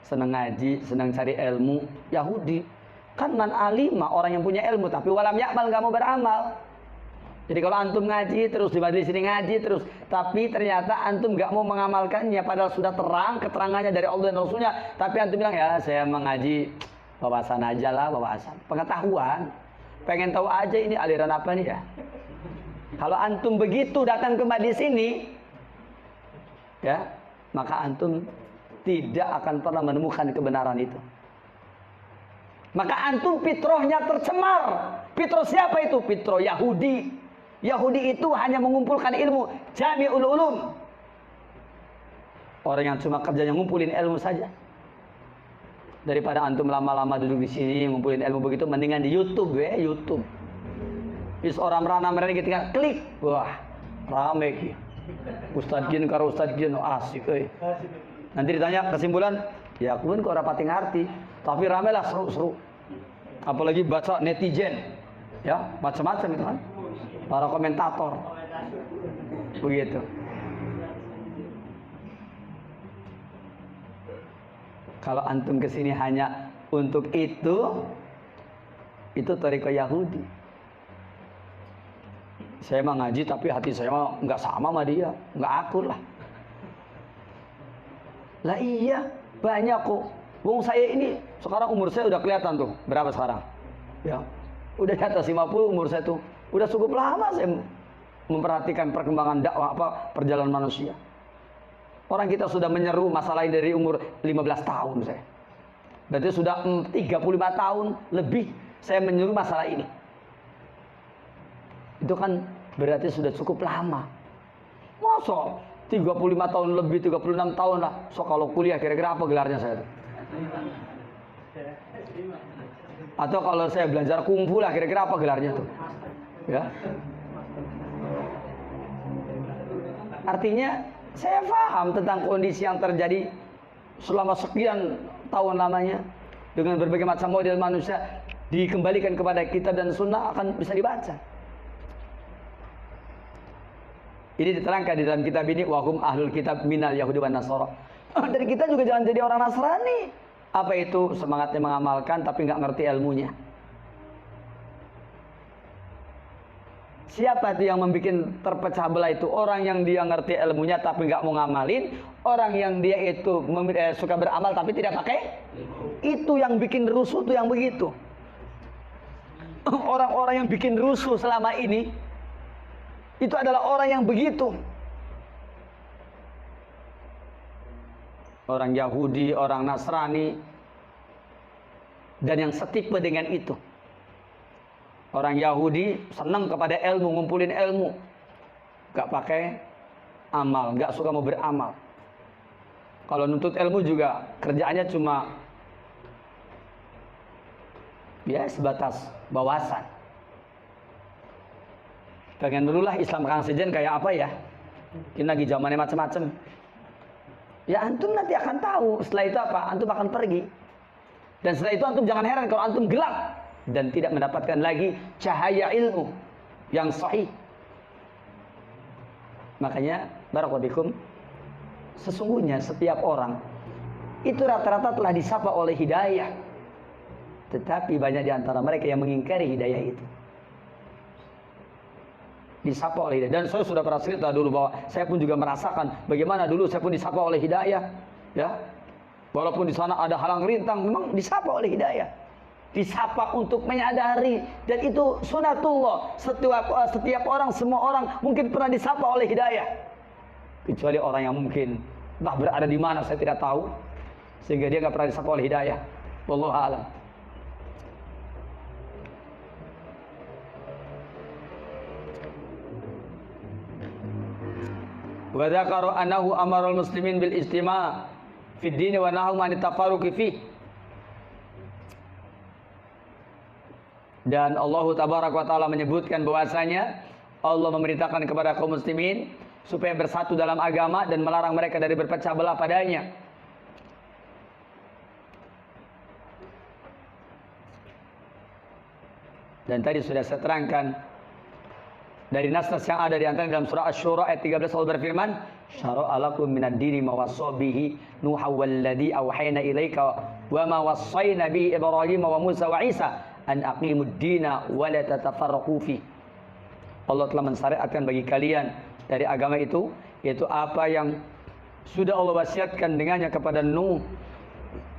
Senang ngaji, senang cari ilmu. Yahudi. Kan man alima, orang yang punya ilmu, tapi walam ya'mal, gak mau beramal. Jadi kalau antum ngaji terus, di majelis sini ngaji terus, tapi ternyata antum gak mau mengamalkannya, padahal sudah terang keterangannya dari Allah dan Rasulnya, tapi antum bilang, ya saya mengaji Wawasan aja lah, wawasan. Pengetahuan. Pengen tahu aja ini aliran apa nih ya. Kalau antum begitu datang ke majlis ini, ya, maka antum tidak akan pernah menemukan kebenaran itu. Maka antum fitrahnya tercemar. Fitrah siapa itu? Fitrah Yahudi. Yahudi itu hanya mengumpulkan ilmu jami'ul ulum. Orang yang cuma kerjanya ngumpulin ilmu saja. Daripada antum lama-lama duduk di sini ngumpulin ilmu begitu, mendingan di YouTube ya, YouTube. Bis orang merana mereka ketika klik, wah, rame ki. Ustadz Jin karo Ustadz Jin asik euy. Nanti ditanya kesimpulan, ya aku pun kok rapati ngerti, tapi rame lah, seru-seru. Apalagi baca netizen, ya macam-macam itu kan, para komentator, begitu. Kalau antum kesini hanya untuk itu thariqah Yahudi. Saya mah ngaji tapi hati saya mah nggak sama sama dia, nggak akur lah. Lah iya, banyak kok. Wong saya ini sekarang umur saya udah kelihatan tuh, berapa sekarang? Ya, udah di atas 50 umur saya tuh. Udah cukup lama saya memperhatikan perkembangan dakwah perjalanan manusia. Orang kita sudah menyeru masalah ini dari umur 15 tahun saya. Berarti sudah 35 tahun lebih saya menyeru masalah ini. Itu kan berarti sudah cukup lama. Masa 35 tahun lebih, 36 tahun lah. So kalau kuliah kira-kira apa gelarnya saya? Atau kalau saya belajar kungfu lah kira-kira apa gelarnya tuh? Ya. Artinya saya paham tentang kondisi yang terjadi selama sekian tahun lamanya dengan berbagai macam model manusia dikembalikan kepada kitab dan sunnah akan bisa dibaca. Ini diterangkan di dalam kitab ini, wahum ahlul kitab minal yahudi wan nasara. Dari kita juga jangan jadi orang Nasrani. Apa itu? Semangatnya mengamalkan tapi nggak ngerti ilmunya. Siapa itu yang membuat terpecah belah itu? Orang yang dia ngerti ilmunya tapi nggak mau ngamalin, orang yang dia itu suka beramal tapi tidak pakai. Itu yang bikin rusuh tuh yang begitu. Orang-orang yang bikin rusuh selama ini itu adalah orang yang begitu. Orang Yahudi, orang Nasrani, dan yang setipe dengan itu. Orang Yahudi senang kepada ilmu, ngumpulin ilmu, gak pakai amal, gak suka mau beramal. Kalau nuntut ilmu juga kerjaannya cuma ya sebatas bawasan. Pengen dulu lah Islam Kang Sejen kayak apa ya? Ini lagi zamannya macam-macam. Ya antum nanti akan tahu. Setelah itu apa? Antum akan pergi. Dan setelah itu antum jangan heran kalau antum gelap dan tidak mendapatkan lagi cahaya ilmu yang sahih. Makanya barakallahu, sesungguhnya setiap orang itu rata-rata telah disapa oleh hidayah. Tetapi banyak di antara mereka yang mengingkari hidayah itu. Disapa oleh hidayah. Dan saya sudah pernah cerita dulu bahwa saya pun juga merasakan bagaimana dulu saya pun disapa oleh hidayah, ya. Walaupun di sana ada halang rintang, memang disapa oleh hidayah. Disapa untuk menyadari, dan itu sunatullah. Setiap orang, semua orang mungkin pernah disapa oleh hidayah. Kecuali orang yang mungkin entah berada di mana saya tidak tahu, sehingga dia nggak pernah disapa oleh hidayah. Wallahu a'lam. Wa dzakara annahu amara al-muslimin bil istima' fi ad-din wa nahahum 'an at-tafarruqi fi. Dan Allah tabaraka wa taala menyebutkan bahwasanya Allah memerintahkan kepada kaum muslimin supaya bersatu dalam agama dan melarang mereka dari berpecah belah padanya. Dan tadi sudah saya terangkan dari nas-nas yang ada di antara dalam surah Asy-Syura ayat 13 Allah berfirman, "Syara'a lakum minad dini ma wassa bihi Nuha walladzi auhayna ilaika wa ma wassayna bihi Ibrahim wa Musa wa Isa an aqimud dina wa la tatafarraqu fi." Allah telah mensyariatkan bagi kalian dari agama itu, yaitu apa yang sudah Allah wasiatkan dengannya kepada Nuh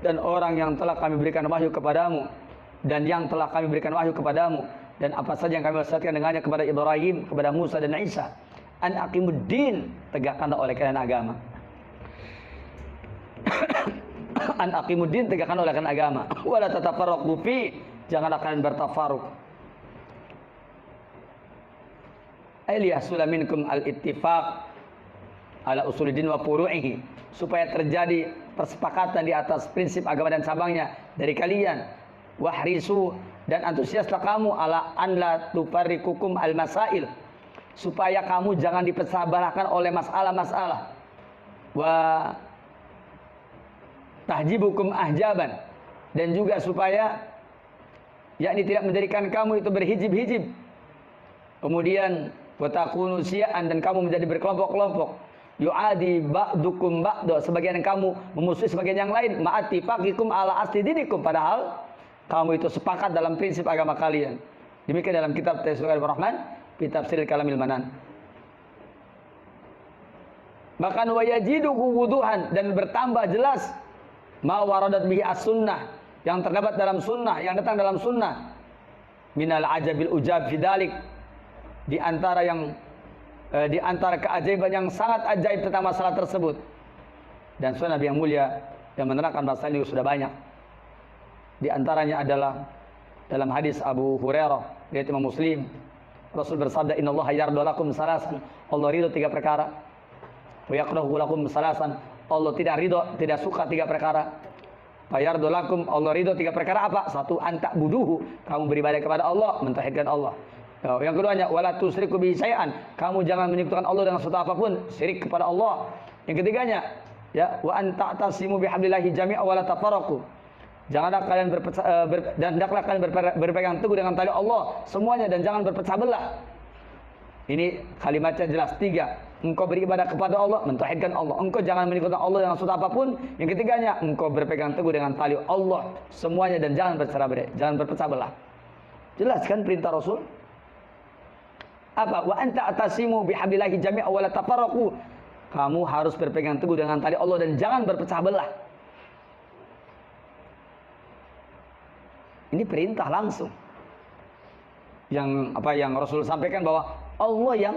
dan orang yang telah kami berikan wahyu kepadamu dan yang telah kami berikan wahyu kepadamu dan apa saja yang kami wasiatkan dengannya kepada Ibrahim, kepada Musa dan Isa. An aqimuddin, tegakkanlah oleh kalian agama. An aqimuddin, tegakkanlah oleh kalian agama. Wala tatafarraqu fi, janganlah kalian bertafarruq. Ailiyahsula minkum al-ittifaq ala usuluddin wa furu'ihi, supaya terjadi persepakatan di atas prinsip agama dan cabangnya dari kalian. Wahrisu, dan antusiaslah kamu ala an la tufarriqukum al-masail, supaya kamu jangan dipecah belahkan oleh masalah-masalah. Wa tahjibukum ahjaban, dan juga supaya yakni tidak menjadikan kamu itu berhijib-hijib. Kemudian watakunu syi'an, dan kamu menjadi berkelompok-kelompok. Yu'adi ba'dukum ba'do, sebagian kamu memusuhi sebagian yang lain. Ma'ati faqikum ala asli dinikum, padahal kamu itu sepakat dalam prinsip agama kalian. Demikian dalam kitab Tafsirul Rahman fi Tafsir Kalamil Manan. Bahkan wayajidu wuduhan, dan bertambah jelas ma waradat bihi as-sunnah, yang terdapat dalam sunnah, yang datang dalam sunnah. Minal ajabil ujab fidalik, di antara keajaiban yang sangat ajaib tentang masalah tersebut. Dan sunnah Nabi yang mulia yang menerangkan masalah ini sudah banyak. Di antaranya adalah dalam hadis Abu Hurairah riwayat Imam Muslim, Rasul bersabda, innallaha yarda lakum salasan, Allah ridho 3 perkara. Wa yakrahu lakum salasan, Allah tidak ridho, tidak suka 3 perkara. Fa yarda lakum, Allah ridho 3 perkara apa? 1, anta buduhu, kamu beribadah kepada Allah, mentauhidkan Allah. Yang keduanya, wala tusriku bihi syai'an, kamu jangan menyekutukan Allah dengan sesuatu apapun, syirik kepada Allah. Yang ketiganya, ya, wa anta tasimu bihablillahi jami'a wala tafarraqu, janganlah kalian dan hendaklah kalian berpegang teguh dengan tali Allah semuanya, dan jangan berpecah belah. Ini kalimatnya jelas. 3, engkau beribadah kepada Allah, mentauhidkan Allah. Engkau jangan menyekutukan Allah dengan sesuatu apapun. Yang ketiganya, engkau berpegang teguh dengan tali Allah semuanya, dan jangan berpecah belah. Jelas kan perintah Rasul? Apa? Wa anta atasimu bihablillahi jami'a wa la tafarraqu, kamu harus berpegang teguh dengan tali Allah dan jangan berpecah belah. Ini perintah langsung. Yang Rasul sampaikan bahwa Allah yang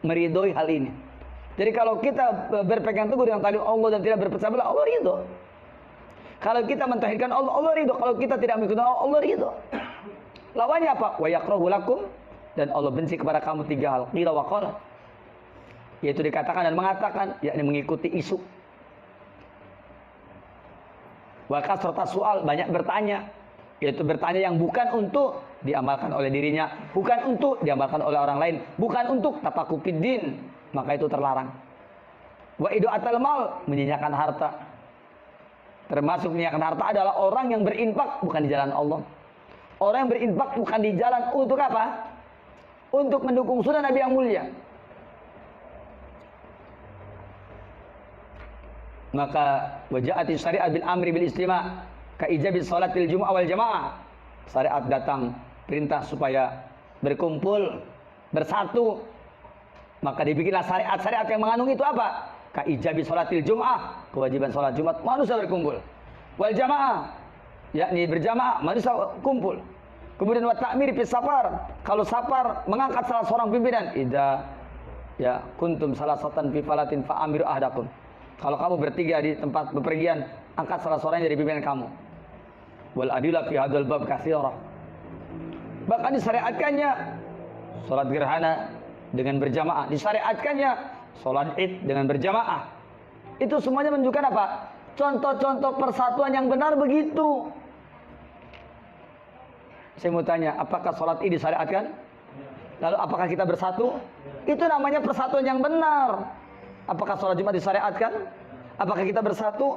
meridhoi hal ini. Jadi kalau kita berpegang teguh dengan tali Allah dan tidak berpecah belah, Allah ridho. Kalau kita mentauhidkan Allah, Allah ridho. Kalau kita tidak mengikuti Allah, Allah ridho. Lawannya apa? Wa yakrahu lakum, dan Allah benci kepada kamu 3 hal. Qila wa qala, yaitu dikatakan dan mengatakan, yakni mengikuti isu. Wa kasrata soal, banyak bertanya, yaitu bertanya yang bukan untuk diamalkan oleh dirinya, bukan untuk diamalkan oleh orang lain, bukan untuk tafakufiddin, maka itu terlarang. Wa idu'atal mal, menyia-nyiakan harta. Termasuk menyia-nyiakan harta adalah orang yang berinfak bukan di jalan Allah. Orang yang berinfak bukan di jalan, untuk apa? Untuk mendukung sunnah Nabi yang mulia. Maka waja'ati syariat bil amri bil istima' ka ijabi salatil jumu'ah wal jamaah. Syariat datang perintah supaya berkumpul, bersatu. Maka dibikinlah syariat-syariat yang mengandung itu apa? Ka ijabi salatil jumu'ah, kewajiban salat Jumat manusia berkumpul. Wal jamaah, yakni berjamaah, manusia kumpul. Kemudian wa ta'mir fi safar, kalau safar mengangkat salah seorang pimpinan. Idza ya kuntum salasatan fi falatin fa amiru ahdakum, kalau kamu bertiga di tempat bepergian, angkat salah seorang dari pimpinan kamu. Wal adillah fi hadzal bab katsira, bahkan disyariatkannya salat gerhana dengan berjamaah, disyariatkannya salat Id dengan berjamaah. Itu semuanya menunjukkan apa? Contoh-contoh persatuan yang benar begitu. Saya mau tanya, apakah sholat Id disyariatkan? Lalu apakah kita bersatu? Itu namanya persatuan yang benar. Apakah sholat Jumat disyariatkan? Apakah kita bersatu?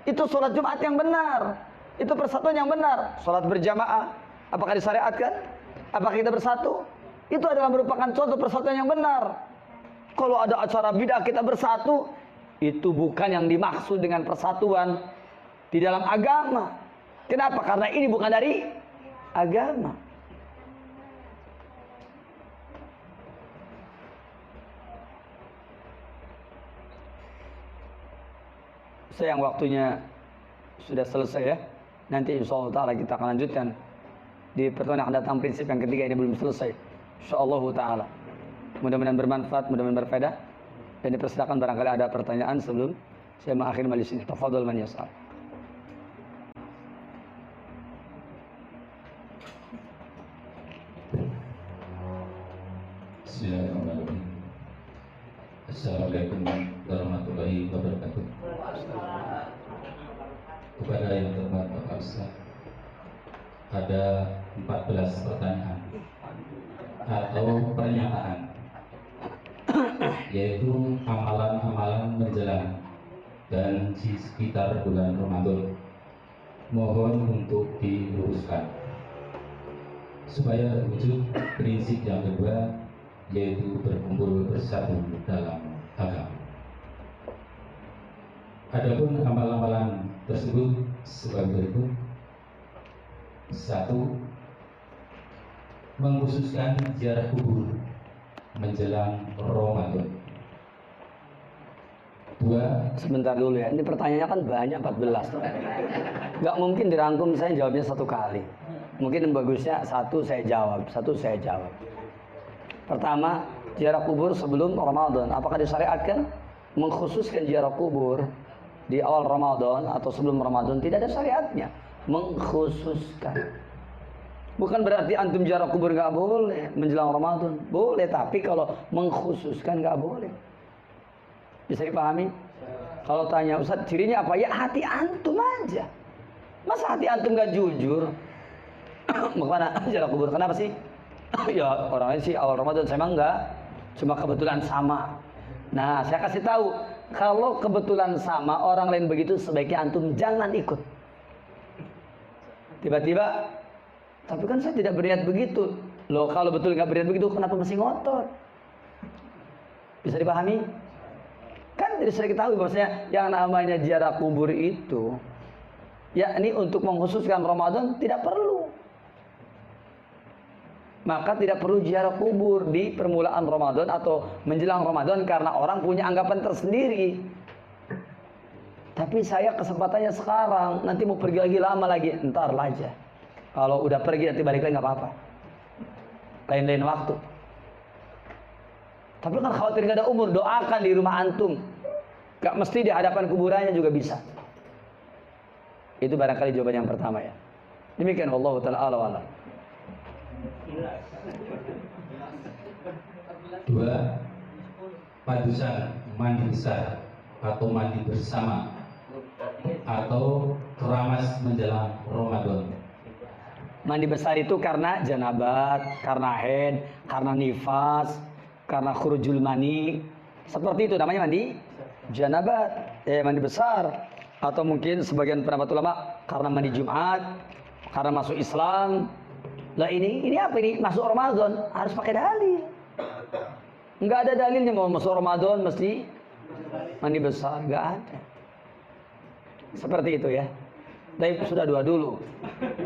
Itu sholat Jumat yang benar. Itu persatuan yang benar. Sholat berjamaah, apakah disyariatkan? Apakah kita bersatu? Itu adalah merupakan contoh persatuan yang benar. Kalau ada acara bid'ah kita bersatu, itu bukan yang dimaksud dengan persatuan di dalam agama. Kenapa? Karena ini bukan dari agama. Sayang waktunya sudah selesai ya. Nanti insyaallah taala kita akan lanjutkan di pertemuan yang akan datang. Prinsip yang ketiga ini belum selesai. Insyaallah taala. Mudah-mudahan bermanfaat, mudah-mudahan berfaedah. Dan dipersilakan barangkali ada pertanyaan sebelum saya mengakhiri majelis ini. Tafadhol man yas'al. Bismillahirrahmanirrahim. Assalamualaikum warahmatullahi wabarakatuh. Kepada yang terhormat Bapak Ustaz, ada 14 pertanyaan atau pernyataan, yaitu amalan-amalan menjelang dan di sekitar bulan Ramadan. Mohon untuk diluruskan supaya terwujud prinsip yang kedua, yaitu berkumpul bersatu dalam agama. Adapun amalan-amalan tersebut sebagai berikut. 1. Mengkhususkan ziarah kubur menjelang Ramadan. 2. Sebentar dulu ya, ini pertanyaannya kan banyak 14. Nggak mungkin dirangkum, saya jawabnya satu kali. Mungkin bagusnya satu saya jawab. Pertama, ziarah kubur sebelum Ramadan. Apakah disyariatkan mengkhususkan ziarah kubur di awal Ramadan atau sebelum Ramadan? Tidak ada syariatnya. Mengkhususkan. Bukan berarti antum ziarah kubur nggak boleh menjelang Ramadan. Boleh, tapi kalau mengkhususkan nggak boleh. Bisa dipahami? Kalau tanya Ustaz cirinya apa? Ya hati antum aja. Masa hati antum nggak jujur? Makanya ziarah kubur kenapa sih? Ya orang lain sih awal Ramadan, saya emang enggak, cuma kebetulan sama. Nah saya kasih tahu, kalau kebetulan sama orang lain begitu, sebaiknya antum jangan ikut. Tiba-tiba, tapi kan saya tidak berniat begitu. Loh kalau betul nggak berniat begitu, kenapa masih ngotot? Bisa dipahami? Kan jadi saya ketahui bahwasanya yang namanya ziarah kubur itu, ya ini untuk mengkhususkan Ramadan tidak perlu. Maka tidak perlu ziarah kubur di permulaan Ramadan atau menjelang Ramadan karena orang punya anggapan tersendiri. Tapi saya kesempatannya sekarang, nanti mau pergi lagi lama lagi, entar aja. Kalau udah pergi nanti balik lagi nggak apa-apa. Lain-lain waktu. Tapi kan khawatir nggak ada umur, doakan di rumah antum. Gak mesti di hadapan kuburannya juga bisa. Itu barangkali jawaban yang pertama ya. Demikian Allah Ta'ala alam. 2. Padusan mandi besar atau mandi bersama atau keramas menjelang Ramadan. Mandi besar itu karena janabat, karena haid, karena nifas, karena khurujul mani. Seperti itu namanya mandi janabat, mandi besar. Atau mungkin sebagian pendapat ulama karena mandi Jumat, karena masuk Islam. Lah ini apa ini? Masuk Ramadan harus pakai dalil. Enggak ada dalilnya mau masuk Ramadan mesti mandi besar, enggak ada. Seperti itu ya. Tapi sudah dua dulu.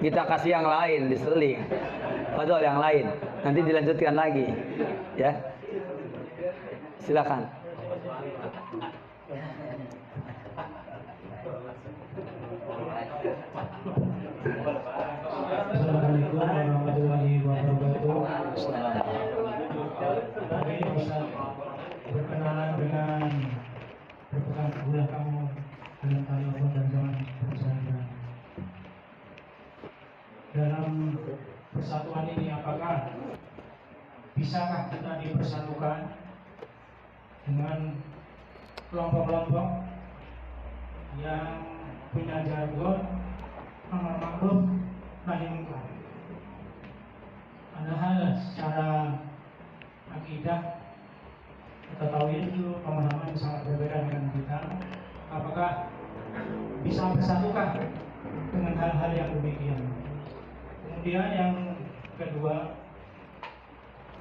Kita kasih yang lain diseling. Padahal yang lain. Nanti dilanjutkan lagi. Ya. Silakan. Assalamualaikum warahmatullahi wabarakatuh. Hari ini Ustaz berkenalan dengan berpegang teguhlah kamu dengan tali Allah dan jangan bercanda. Dalam persatuan ini apakah bisakah kita dipersatukan dengan kelompok-kelompok yang punya jargon amar ma'ruf nahi munkar? Padahal secara akidah atau tauhid itu pemahaman sangat berbeda dengan kita. Apakah bisa bersatukah dengan hal-hal yang demikian? Kemudian yang kedua,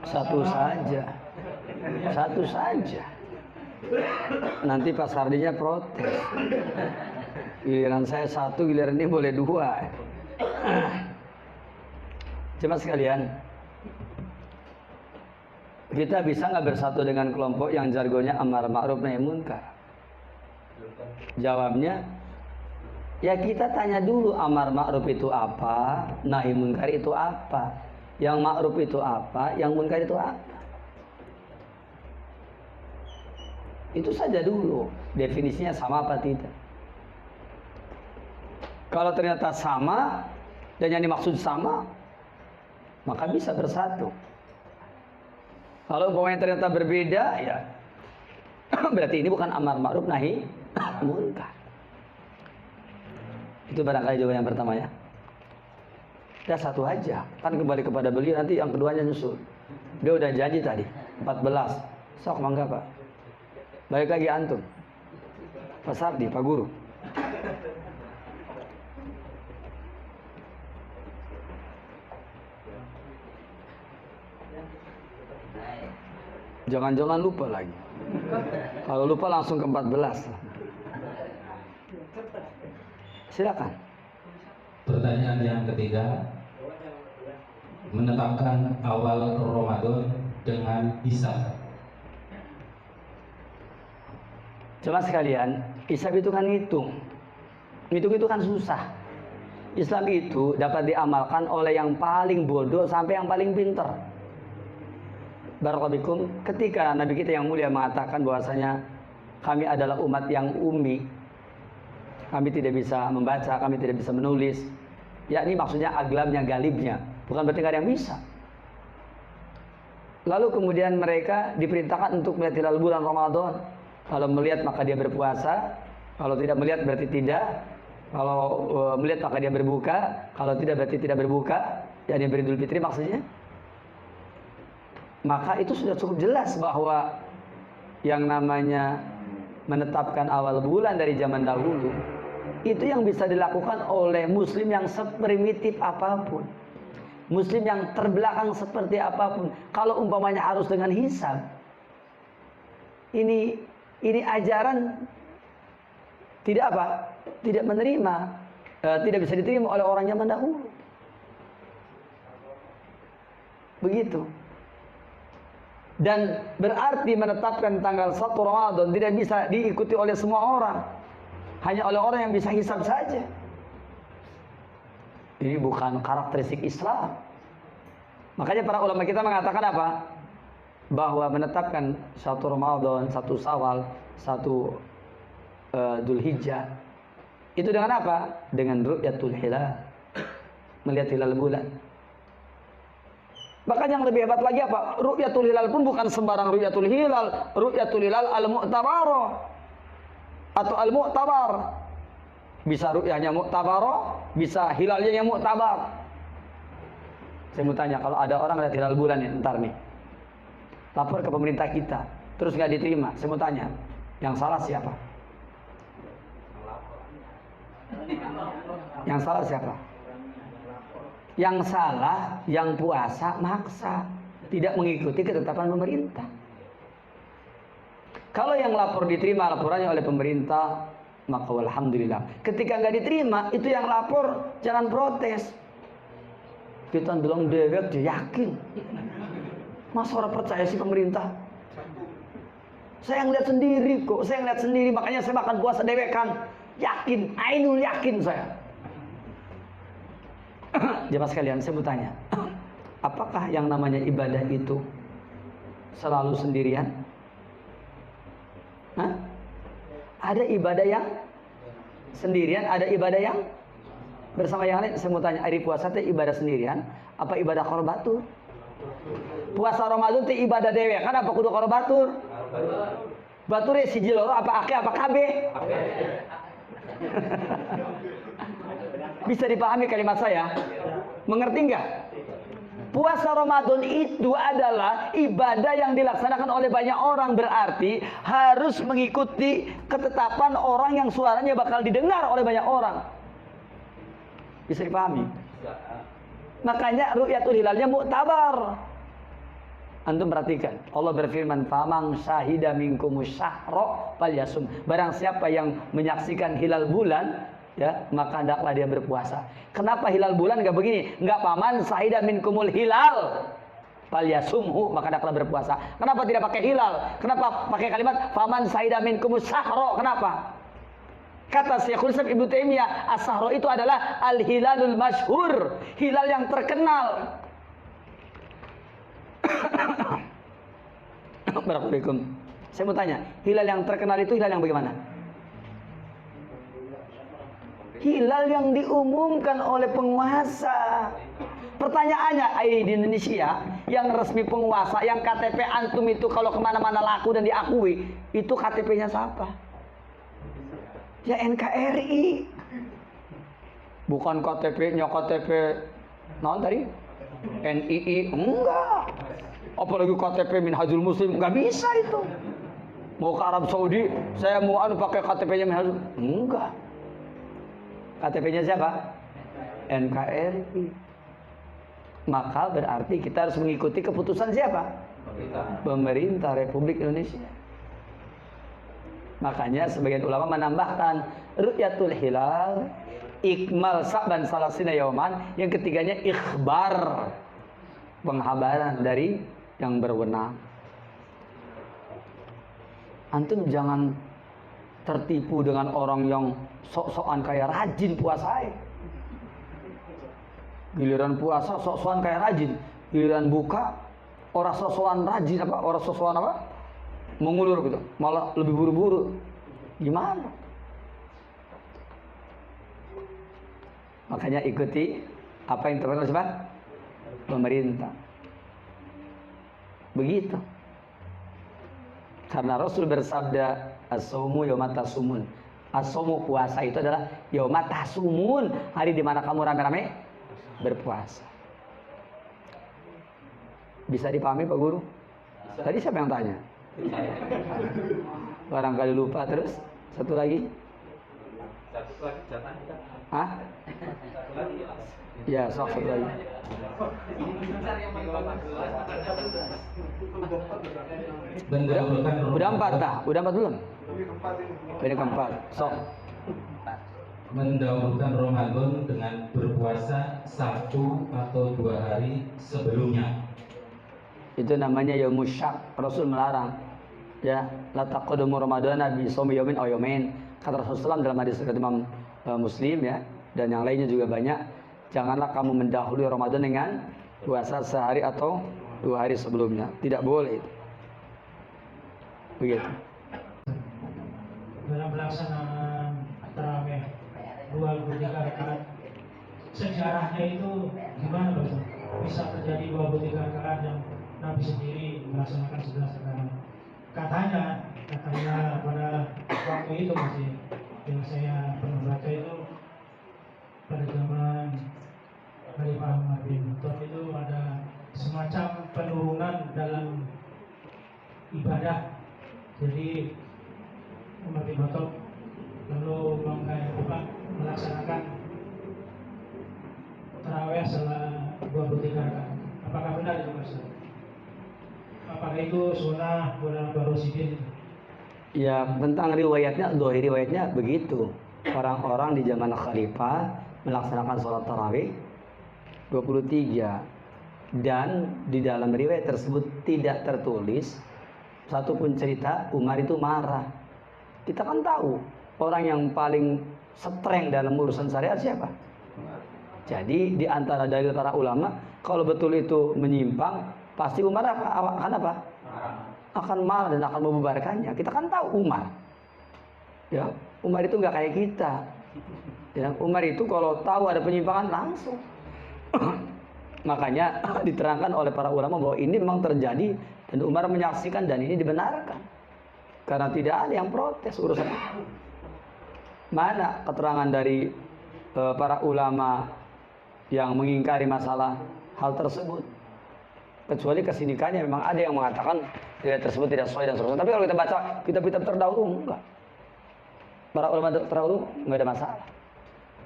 Satu saja. Nanti Pak Sardinya protes. Giliran saya satu, giliran ini boleh dua. Jemaah sekalian, kita bisa nggak bersatu dengan kelompok yang jargonnya amar ma'ruf nahi munkar? Jawabnya, Ya kita tanya dulu amar ma'ruf itu apa, nahi munkar itu apa. Yang ma'ruf itu apa, yang munkar itu apa. Itu saja dulu, definisinya sama apa tidak. Kalau ternyata sama dan yang dimaksud sama, maka bisa bersatu. Kalau umpamanya ternyata berbeda, ya berarti ini bukan amar ma'ruf nahi munkar. Itu barangkali jawaban yang pertama ya. Ya satu aja, kan kembali kepada beliau, nanti yang keduanya nyusul. Dia udah janji tadi 14. Sok mangga Pak. Baik lagi antum, Pak Sardi, Pak Guru. Jangan-jangan lupa lagi. Kalau lupa langsung ke 14. Silakan. Pertanyaan yang ketiga, menetapkan awal Ramadan dengan hisab. Coba sekalian, hisab itu kan ngitung. Ngitung itu kan susah. Islam itu dapat diamalkan oleh yang paling bodoh sampai yang paling pinter. Barakallahu ketika Nabi kita yang mulia mengatakan bahwasanya kami adalah umat yang ummi. Kami tidak bisa membaca, kami tidak bisa menulis. Ya ini maksudnya aglamnya, galibnya. Bukan berarti nggak ada yang bisa. Lalu kemudian mereka diperintahkan untuk melihat hilal bulan Ramadan. Kalau melihat maka dia berpuasa. Kalau tidak melihat berarti tidak. Kalau melihat maka dia berbuka. Kalau tidak berarti tidak berbuka. Ya dia beridul fitri maksudnya. Maka itu sudah cukup jelas bahwa yang namanya menetapkan awal bulan dari zaman dahulu itu yang bisa dilakukan oleh muslim yang seprimitif apapun, muslim yang terbelakang seperti apapun. Kalau umpamanya harus dengan hisab, ini ajaran tidak apa? Tidak menerima, tidak bisa diterima oleh orang zaman dahulu. Begitu. Dan berarti menetapkan tanggal 1 Ramadan tidak bisa diikuti oleh semua orang. Hanya oleh orang yang bisa hisab saja. Ini bukan karakteristik Islam. Makanya para ulama kita mengatakan apa? Bahwa menetapkan 1 Ramadan, 1 Syawal, 1 Dzulhijjah itu dengan apa? Dengan ru'yatul hilal. Melihat hilal bulan. Bahkan yang lebih hebat lagi apa? Ru'yatul hilal pun bukan sembarang ru'yatul hilal. Ru'yatul hilal al-mu'tabarah atau al-mu'tabar. Bisa ru'yahnya mu'tabarah, bisa hilalnya yang mu'tabar. Saya mau tanya, kalau ada orang lihat hilal bulan ya, ntar nih, lapor ke pemerintah kita, terus nggak diterima, saya mau tanya, yang salah siapa? Yang salah siapa? Yang salah yang puasa maksa, tidak mengikuti ketetapan pemerintah. Kalau yang lapor diterima laporannya oleh pemerintah, maka alhamdulillah. Ketika nggak diterima, itu yang lapor jangan protes. Kita bilang dewek dia yakin. Masa orang percaya sih pemerintah? Saya ngeliat sendiri kok, saya ngeliat sendiri, makanya saya makan puasa dewekan. Yakin, ainul yakin saya. Jemaah sekalian, saya mau tanya, apakah yang namanya ibadah itu selalu sendirian? Hah? Ada ibadah yang sendirian, ada ibadah yang bersama yang lain. Saya mau tanya, hari puasa itu ibadah sendirian, apa ibadah korbatur? Puasa Ramadan itu ibadah dewe, kan apa kudu korbatur? Batur ya siji loro, apa ake, apa kabe? Bisa dipahami kalimat saya? Mengerti enggak? Puasa Ramadan itu adalah ibadah yang dilaksanakan oleh banyak orang, berarti harus mengikuti ketetapan orang yang suaranya bakal didengar oleh banyak orang. Bisa dipahami? Makanya ru'yatul hilalnya mu'tabar. Antum perhatikan, Allah berfirman, "Famang syahida minkumus syahra falyasum." Barang siapa yang menyaksikan hilal bulan, ya, maka hendaklah dia berpuasa. Kenapa hilal bulan enggak begini? Enggak paman syahida minkumul hilal falyasumhu, maka hendaklah berpuasa. Kenapa tidak pakai hilal? Kenapa pakai kalimat faman syahida minkumus syahra? Kenapa? Kata Syekhul Islam Ibnu Taimiyah, as-sahra itu adalah al-hilalul masyhur, hilal yang terkenal. Barakallahu. Saya mau tanya, hilal yang terkenal itu hilal yang bagaimana? Hilal yang diumumkan oleh penguasa. Pertanyaannya, di Indonesia yang resmi penguasa, yang KTP antum itu kalau kemana-mana laku dan diakui, itu KTP-nya siapa? Ya NKRI. Bukan KTP-nya KTP non tadi NII, enggak. Apalagi KTP Minhajul Muslim, enggak bisa itu. Mau ke Arab Saudi, saya mau pakai KTP-nya Minhajul, enggak. KTP-nya siapa? NKRI. Maka berarti kita harus mengikuti keputusan siapa? Pemerintah Republik Indonesia. Makanya sebagian ulama menambahkan ru'yatul hilal, ikmal sa'ban salasina yauman, yang ketiganya ikhbar, penghabaran dari yang berwenang. Antum jangan tertipu dengan orang yang sok-sokan kayak rajin puasa. Giliran puasa sok-sokan kayak rajin, giliran buka orang sok-sokan rajin apa? Orang sok-sokan apa? Mengulur gitu, malah lebih buru-buru. Gimana? Makanya ikuti apa yang terkenal siapa? Pemerintah. Begitu. Karena Rasul bersabda, as-saumu yauma tasumun. As-saumu puasa itu adalah yauma tasumun, hari di mana kamu rame-rame berpuasa. Bisa dipahami Pak Guru? Tadi siapa yang tanya? Barangkali lupa. Terus satu lagi. Hah? Ya, satu lagi. Udah empat dah? Udah empat belum? Ini keempat. Sok. Mendahulukan Ramadan dengan berpuasa 1 atau 2 hari sebelumnya. Itu namanya yaumus syak. Rasul melarang. Ya, la taqaddamu ramadana bi shaumi yaumin aw yaumain. Kata Rasulullah dalam hadis riwayat Imam Muslim ya, dan yang lainnya juga banyak. Janganlah kamu mendahului Ramadan dengan puasa sehari atau 2 hari sebelumnya. Tidak boleh itu. Begitu. Dalam pelaksanaan tarawih 23 rakaat, sejarahnya itu gimana Pak? Bisa terjadi 23 rakaat yang Nabi sendiri melaksanakan 11 rakaat. Katanya pada waktu itu masih yang saya pernah baca itu pada zaman Khalifah Umar bin Khattab itu ada semacam penurunan dalam ibadah. Jadi Umar bin Khattab lalu melaksanakan tarawih selama 23 rakaat. Apakah benar itu Mas? Apakah itu sunnah Baru Sidin? Ya, tentang riwayatnya, riwayatnya begitu. Orang-orang di zaman Khalifah melaksanakan sholat tarawih 23, dan di dalam riwayat tersebut tidak tertulis satupun cerita Umar itu marah. Kita kan tahu orang yang paling streng dalam urusan syariat siapa? Jadi di antara dalil para ulama, kalau betul itu menyimpang, pasti Umar akan apa? Akan marah dan akan membubarkannya. Kita kan tahu Umar. Ya, Umar itu nggak kayak kita. Ya, Umar itu kalau tahu ada penyimpangan langsung. Makanya diterangkan oleh para ulama bahwa ini memang terjadi dan Umar menyaksikan dan ini dibenarkan. Karena tidak ada yang protes urusan itu. Mana keterangan dari para ulama yang mengingkari masalah hal tersebut? Kecuali kesinikannya memang ada yang mengatakan tidak tersebut tidak sesuai dan seterusnya. Tapi kalau kita baca kitab-kitab terdahulu, enggak. Para ulama terdahulu enggak ada masalah.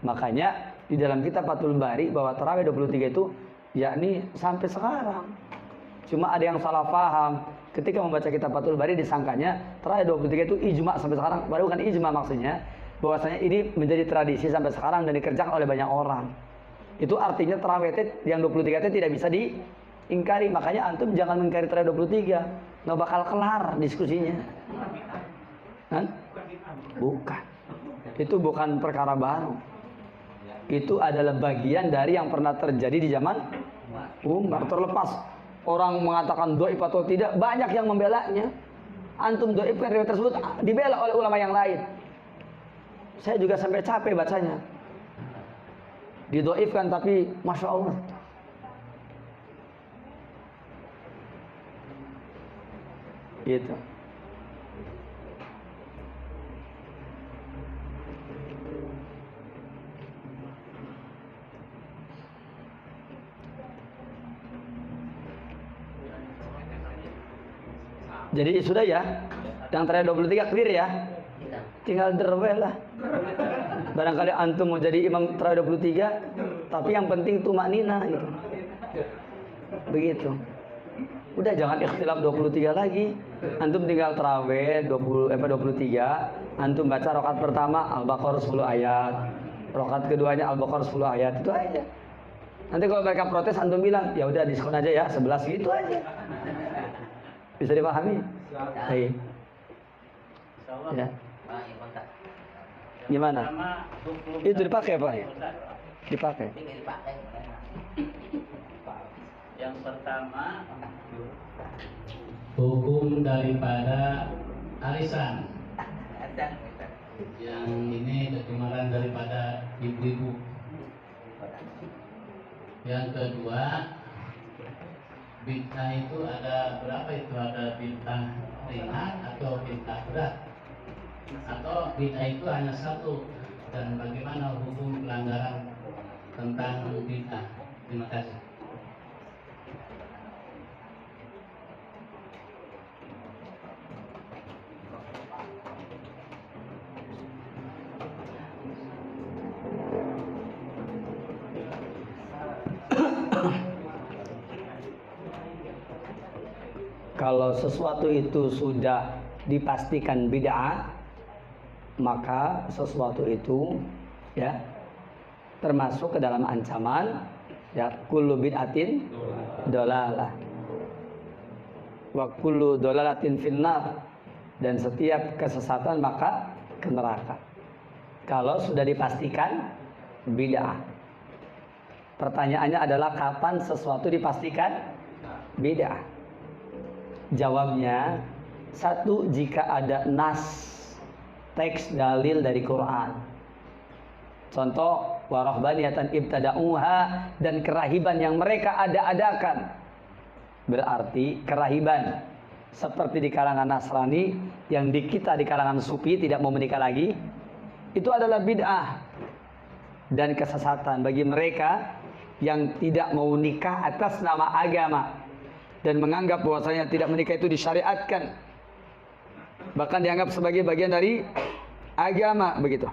Makanya di dalam kitab Fathul Bari bahwa tarawih 23 itu yakni sampai sekarang. Cuma ada yang salah paham. Ketika membaca kitab Fathul Bari disangkanya tarawih 23 itu ijma sampai sekarang. Padahal bukan ijma maksudnya. Bahwasanya ini menjadi tradisi sampai sekarang dan dikerjakan oleh banyak orang. Itu artinya tarawih yang 23 itu tidak bisa diingkari. Makanya antum jangan mengingkari tarawih 23. Nggak bakal kelar diskusinya. Bukan. Itu bukan perkara baru. Itu adalah bagian dari yang pernah terjadi di zaman Umar. Terlepas orang mengatakan dhaif atau tidak, banyak yang membelanya. Antum dhaifkan riwayat tersebut, dibela oleh ulama yang lain. Saya juga sampai capek bacanya. Didhaifkan tapi Masya Allah. Gitu. Jadi sudah ya, yang terakhir 23 clear ya. Tinggal derweh lah. Barangkali antum mau jadi imam terakhir 23, tapi yang penting tuh maknina gitu. Begitu. Udah jangan ikhtilaf 23 lagi. Antum tinggal tarawih 23, antum baca rakaat pertama Al-Baqarah 10 ayat. Rakaat keduanya Al-Baqarah 10 ayat, itu aja. Nanti kalau mereka protes antum bilang, "Ya udah diskon aja ya, 11 gitu aja." Bisa dipahami? Baik. Ya. Gimana? Itu dipakai Pak ya? Dipakai. Yang pertama, hukum daripada arisan. Yang ini kegemaran daripada ibu-ibu. Yang kedua, bid'ah itu ada berapa itu? Ada bid'ah ringan atau bid'ah berat? Atau bid'ah itu hanya satu? Dan bagaimana hukum pelanggaran tentang bid'ah? Terima kasih. Kalau sesuatu itu sudah dipastikan bid'ah, maka sesuatu itu ya termasuk ke dalam ancaman ya kullu bid'atin dolalah wa kullu dolalatin finnar, dan setiap kesesatan maka ke neraka. Kalau sudah dipastikan bid'ah. Pertanyaannya adalah kapan sesuatu dipastikan bid'ah? Jawabnya, satu, jika ada nas, teks dalil dari Quran. Contoh, warahbaniyatan ibtada'uha, dan kerahiban yang mereka ada-adakan. Berarti kerahiban seperti di kalangan Nasrani, yang di kita di kalangan Sufi tidak mau menikah lagi, itu adalah bid'ah dan kesesatan bagi mereka yang tidak mau nikah atas nama agama dan menganggap bahwasanya tidak menikah itu disyariatkan, bahkan dianggap sebagai bagian dari agama, begitu.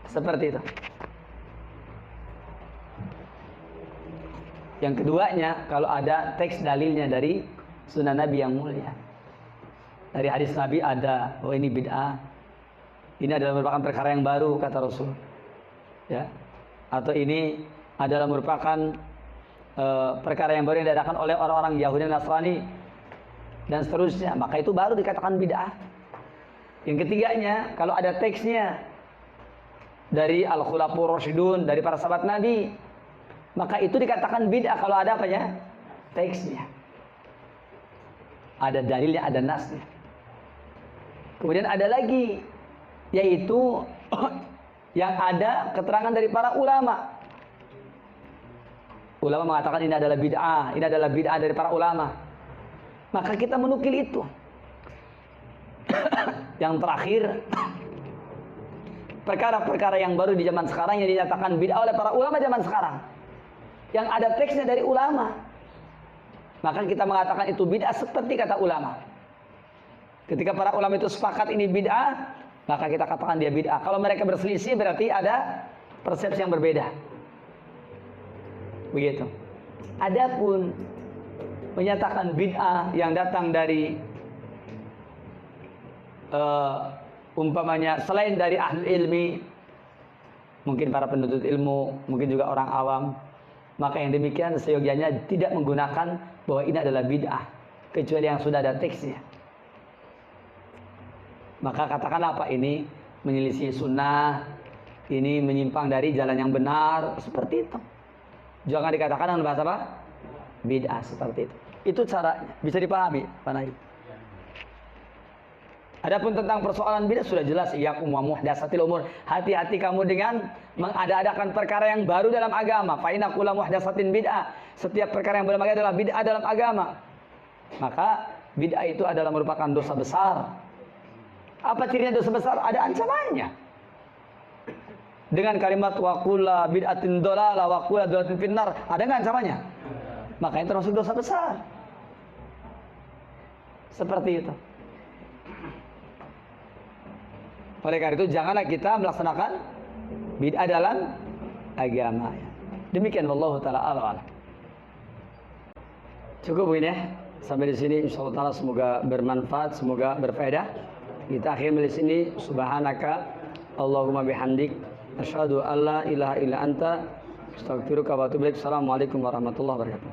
Seperti itu. Yang keduanya, kalau ada teks dalilnya dari sunnah Nabi yang mulia, dari hadis Nabi ada, oh ini bid'ah, ini adalah merupakan perkara yang baru kata Rasul, ya, atau ini adalah merupakan perkara yang baru yang diadakan oleh orang-orang Yahudi dan Nasrani dan seterusnya, maka itu baru dikatakan bid'ah. Yang ketiganya, kalau ada teksnya dari Al-Khulafur Rasyidun, dari para sahabat Nabi, maka itu dikatakan bid'ah kalau ada apanya? Teksnya. Ada dalilnya, ada nasnya. Kemudian ada lagi, yaitu yang ada keterangan dari para ulama. Ulama mengatakan ini adalah bid'ah dari para ulama. Maka kita menukil itu. Yang terakhir, perkara-perkara yang baru di zaman sekarang yang dinyatakan bid'ah oleh para ulama zaman sekarang, yang ada teksnya dari ulama, maka kita mengatakan itu bid'ah seperti kata ulama. Ketika para ulama itu sepakat ini bid'ah, maka kita katakan dia bid'ah. Kalau mereka berselisih berarti ada persepsi yang berbeda. Begitu. Adapun menyatakan bid'ah yang datang dari umpamanya selain dari ahli ilmi, mungkin para penuntut ilmu, mungkin juga orang awam, maka yang demikian seyogianya tidak menggunakan bahwa ini adalah bid'ah kecuali yang sudah ada teksnya. Maka katakanlah apa ini menyelisih sunnah, ini menyimpang dari jalan yang benar, seperti itu. Jangan dikatakan dengan bahasa apa? Bid'ah, seperti itu. Itu caranya, bisa dipahami, Pak Naib. Adapun tentang persoalan bid'ah sudah jelas, iyyakum wa muhdatsatil umur. Hati-hati kamu dengan mengada-adakan perkara yang baru dalam agama. Fa inna kulla muhdatsatin bid'ah. Setiap perkara yang berbagai adalah bid'ah dalam agama. Maka bid'ah itu adalah merupakan dosa besar. Apa cirinya dosa besar? Ada ancamannya. Dengan kalimat wa kullu bid'atin dhalalah wa kullu dhalalatin finnar, ada enggak ancamannya? Makanya termasuk dosa besar. Seperti itu. Oleh karena itu janganlah kita melaksanakan bid'ah dalam agama. Demikian wallahu taala a'lam. Cukup ini ya. Sampai di sini insyaallah taala semoga bermanfaat, semoga berfaedah. Kita akhiri di sini subhanaka Allahumma bihamdik asyhadu an la ilaha illa anta astaghfiruka wa atubu ilaik. Assalamualaikum warahmatullahi wabarakatuh.